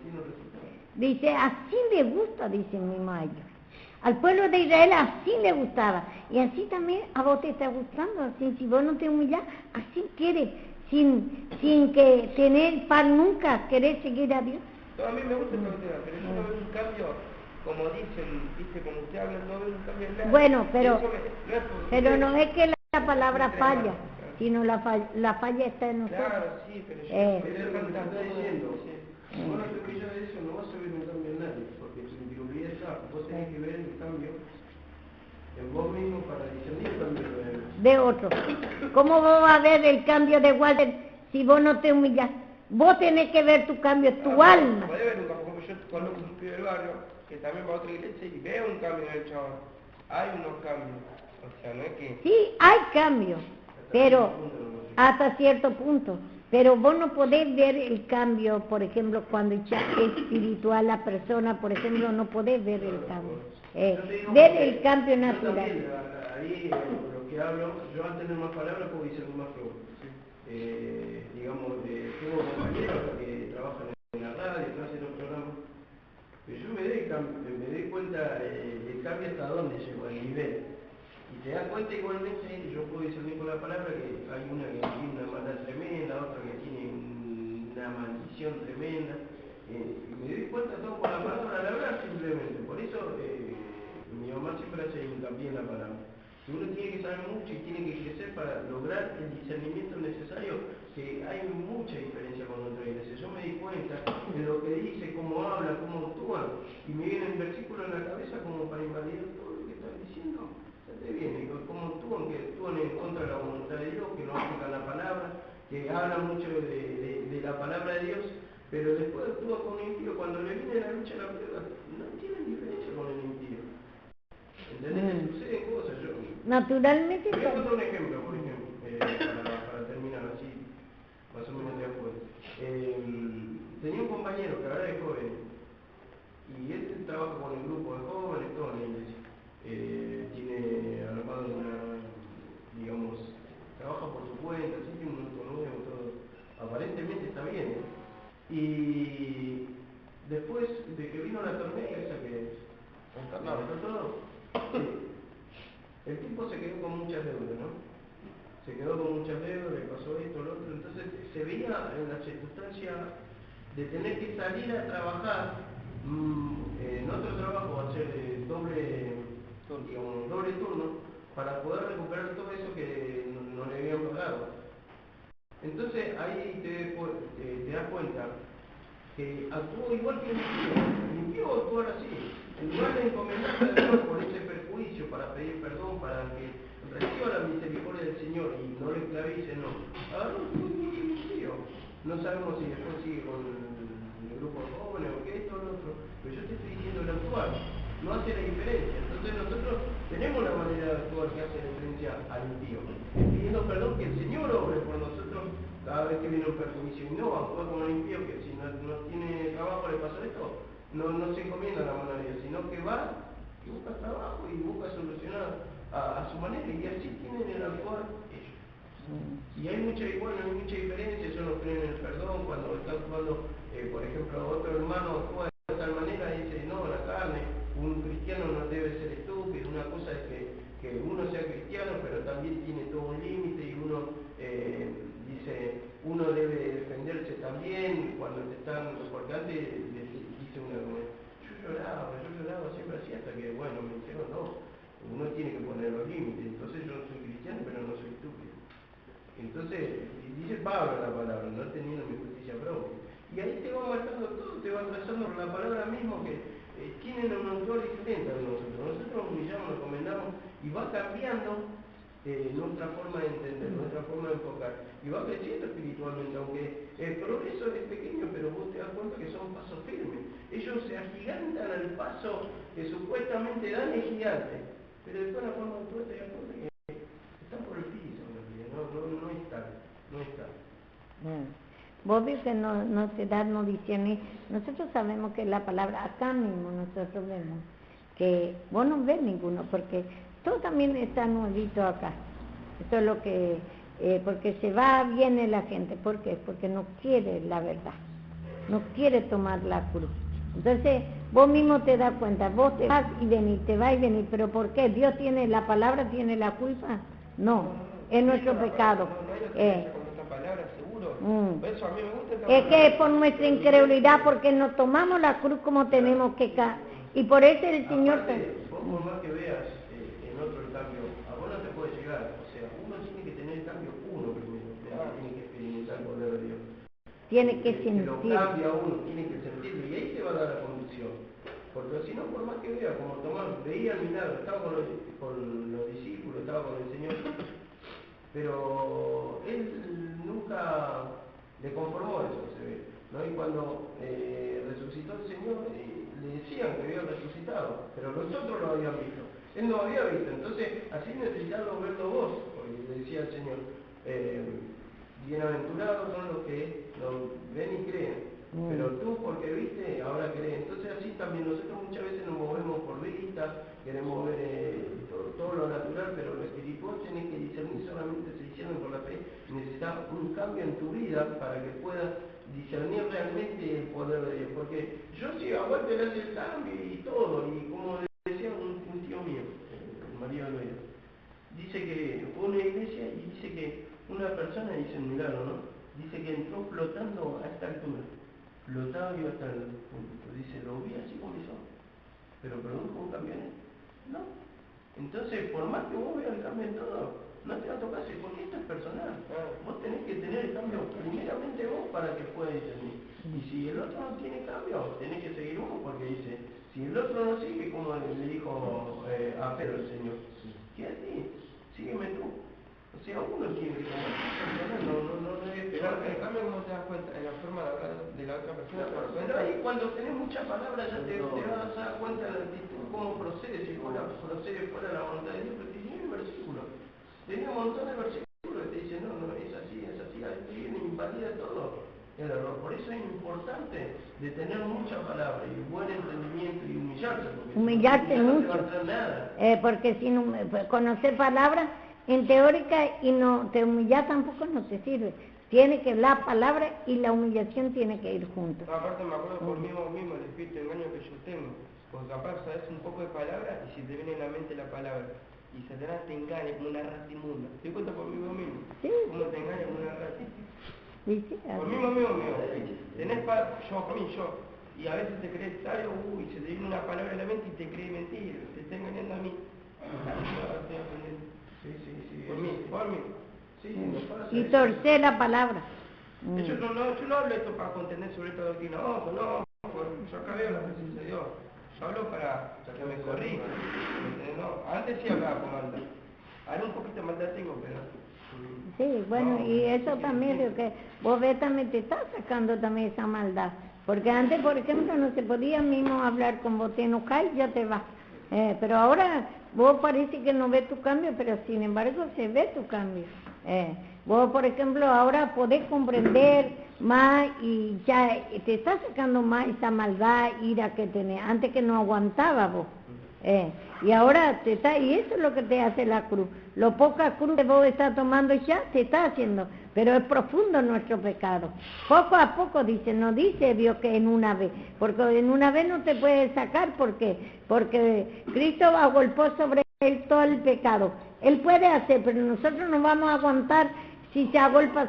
tiene resultados. Dice, así le gusta, dice mi mayo. Al pueblo de Israel así le gustaba. Y así también a vos te está gustando. Así, si vos no te humillás, así quiere. Sin que tener pan nunca, querer seguir a Dios. No, a mí me gusta el cambio, pero yo no veo un cambio, como dicen, viste, como usted habla, no veo un cambio en nada. Bueno, pero no es que la palabra falla, sino la falla está en nosotros. Claro, sí, pero yo lo que está diciendo. Vos no te pillas de eso, no vas a ver un cambio en nadie, porque tu incredulidad está. Vos tenés que ver el cambio en vos mismo para discernir el cambio de otro. ¿Cómo vos vas a ver el cambio de Walter si vos no te humillas? Vos tenés que ver tu cambio, tu alma. Puede ver un cambio, como yo conozco un pibe del barrio que también va a otra iglesia y veo un cambio en el chaval. Hay unos cambios, o sea, no es que... Sí, hay cambios, pero hasta cierto punto. Pero vos no podés ver el cambio, por ejemplo, cuando ya es espiritual la persona, por ejemplo, no podés ver el cambio. Ver el cambio natural. También, ahí lo que hablo, yo al tener más palabras puedo decir más que vos. Digamos, tengo compañeros que trabajan en la radio, que hacen los programas, pero yo me doy cuenta el cambio hasta dónde llegó, el nivel. Y te das cuenta igualmente, yo puedo discernir con la maldición tremenda. Y me doy cuenta todo por la palabra al hablar simplemente. Por eso mi mamá siempre hace hincapié en la palabra. Que uno tiene que saber mucho y tiene que crecer para lograr el discernimiento necesario, que hay mucha diferencia con otra iglesia. Yo me di cuenta de lo que dice, cómo habla, cómo actúa, y me viene el versículo en la cabeza como para invalidar todo lo que están diciendo. Te viene, cómo actúan, que actúan en contra de la voluntad de Dios, que no aplican la palabra, que hablan mucho de la palabra de Dios, pero después actúa con un impío. Cuando le viene la lucha, la prueba, no tienen diferencia con el impío. ¿Entendés? Suceden cosas. Yo Naturalmente. voy a contar un ejemplo, por ejemplo, para terminar así, más o menos de acuerdo. Tenía un compañero que ahora es joven, y él trabaja con el grupo de jóvenes, todo en la iglesia. Tiene armado digamos, trabaja por su cuenta, así tiene un auto nuevo, todo. Aparentemente está bien, ¿eh? Y después de que vino la tormenta esa que encarnó todo, el tipo se quedó con muchas deudas, ¿no? Se quedó con muchas deudas, le pasó esto, lo otro, entonces se veía en la circunstancia de tener que salir a trabajar en otro trabajo, hacer doble turno, para poder recuperar todo eso que no le habían pagado. Entonces ahí te das cuenta que actuó igual que el impío actuar así. En lugar de encomendarse a Dios por ese perjuicio, para pedir perdón, para que reciba la misericordia del Señor y no le esclavice, no. Agarró un impío. No sabemos si después sigue con el grupo de jóvenes o qué, esto o lo otro, pero yo te estoy diciendo el actuar. No hace la diferencia. Entonces nosotros tenemos la manera de actuar que hace la diferencia al impío. Pidiendo perdón que el Señor obre por nosotros cada vez que viene un perjuicio. Y no actúa como el impío que si no tiene trabajo le pasa esto. No se encomienda a la mano de Dios, sino que va y busca trabajo y busca solucionar a su manera. Y así tienen el actuar ellos. Y hay mucha diferencia. Ellos no creen en el perdón cuando está actuando, por ejemplo, otro hermano actúa de tal manera y dice, no, la carne, un cristiano no debe ser estúpido. Una cosa es que uno sea cristiano, pero también tiene todo un límite y uno dice, uno debe defenderse también cuando te están, porque antes dice una cosa, yo lloraba siempre así hasta que, bueno, me dijeron, no, uno tiene que poner los límites. Entonces yo no soy cristiano, pero no soy estúpido. Entonces, dice Pablo la palabra, no teniendo mi justicia propia. Y ahí te va marcando todo, te va trazando la palabra mismo que tienen un autor diferente a nosotros. Nosotros nos humillamos, nos comendamos y va cambiando nuestra forma de entender, nuestra forma de enfocar. Y va creciendo espiritualmente, aunque el progreso es pequeño, pero vos te das cuenta que son pasos firmes. Ellos se agigantan al paso que supuestamente dan es gigante, pero después la forma de actuar te das cuenta que están por el piso, no está. Vos ves que no se da, no discierne. Nosotros sabemos que la palabra, acá mismo nosotros vemos, que vos no ves ninguno, porque todo también está nuevito acá. Esto es lo que, porque se va, viene la gente. ¿Por qué? Porque no quiere la verdad, no quiere tomar la cruz. Entonces, vos mismo te das cuenta, vos te vas y venís, pero ¿por qué? ¿Dios tiene, la palabra tiene la culpa? No, es nuestro pecado. Palabra, seguro. Eso a mí me gusta Es que es por nuestra incredulidad, porque no tomamos la cruz como tenemos que y por eso el Señor... Vos por más que veas en otro el cambio, a vos no te puede llegar. O sea, uno tiene que tener el cambio uno primero, tiene que experimentar el poder de Dios. Tiene que Que sentir. lo cambia uno, tiene que sentirlo y ahí te va a dar la convicción. Porque si no, por más que vea, como Tomás veía el milagro, estaba con los discípulos, estaba con el Señor, pero él nunca le conformó eso, se ve, ¿no? Y cuando resucitó el Señor, le decían que había resucitado, pero los otros lo habían visto, él no había visto. Entonces así necesitarlo verlo vos, porque le decía el Señor, bienaventurados son los que lo ven y creen, pero tú porque viste, ahora crees. Entonces así también nosotros muchas veces nos movemos por vista, queremos ver todo lo natural, pero lo espiritual tenés que discernir, solamente se discierne por la fe. Necesitas un cambio en tu vida para que puedas discernir realmente el poder de Dios, porque yo sí aguante el cambio y todo, y como decía un tío mío, María Olvera, dice que fue a una iglesia y dice que una persona, dice un milagro, ¿no? Dice que entró flotando a esta altura. Flotaba yo hasta el punto. Dice, lo vi así como hizo. Pero produjo un cambio en él. No. Entonces, por más que vos veas el cambio en todo, no te va a tocar, porque esto es personal. Vos tenés que tener el cambio primeramente vos para que puedas discernir. Y si el otro no tiene cambio, tenés que seguir uno, porque dice, si el otro no sigue, como le dijo a Pedro el Señor, quédate, sígueme tú. O sea, uno tiene que tomar personal, no debe Pero esperar. en cambio, ¿cómo te das cuenta? En la forma de hablar de la otra persona, te das Pero cuenta. ahí cuando tenés muchas palabras ya te vas a dar cuenta de la actitud, cómo procede, si procede fuera de la voluntad de Dios, porque tiene el versículo. Tenía un montón de versículos que te dicen, no, es así, esto viene, invalida todo el error. Por eso es importante de tener mucha palabra y buen entendimiento y humillarse, porque Humillarse si no, mucho. no te va a traer nada. Porque si no conocer palabras en teórica y no te humillar tampoco no te sirve. Tiene que la palabra y la humillación tiene que ir juntos. No, aparte me acuerdo conmigo mismo el espíritu de engaño que yo tengo. Porque capaz sabes un poco de palabra y si te viene a la mente la palabra y Satanás te engaña como una rata inmunda. Te doy cuenta conmigo mismo. Sí. Cómo te engaña como una rata. Sí, sí, Conmigo mío. Tenés yo. Y a veces te crees sabio, y se te viene una palabra a la mente y te cree mentira. Te está engañando a mí. Estoy aprendiendo. Sí. Por mí. Sí, no pasa y eso. torcer la palabra. De hecho, yo no hablo esto para contender sobre esta doctrina. Ojo, no. Yo acá veo la presencia de Dios. Yo hablo para que me corrija. No, antes sí hablaba con maldad. Ahora un poquito de maldad tengo, pero... Sí, bueno, No, y eso sí, también, sí. lo que vos ves también te está sacando también esa maldad. Porque antes, por ejemplo, no se podía mismo hablar con vos, te enojas y ya te vas. Pero ahora vos parece que no ves tu cambio, pero sin embargo se ve tu cambio. Vos, por ejemplo, ahora podés comprender más y ya te está sacando más esa maldad, ira que tenés, antes que no aguantaba vos. Y ahora te está, y eso es lo que te hace la cruz. Lo poca cruz que vos estás tomando ya te está haciendo, pero es profundo nuestro pecado. Poco a poco dice, no dice Dios que en una vez, porque en una vez no te puede sacar, porque Cristo agolpó sobre él todo el pecado. Él puede hacer, pero nosotros no vamos a aguantar. Si se agolpa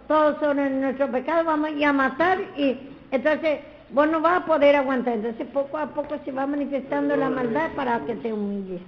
todo sobre nuestro pecado, vamos a ir a matar y entonces vos no vas a poder aguantar. Entonces poco a poco se va manifestando la maldad para que te humilles.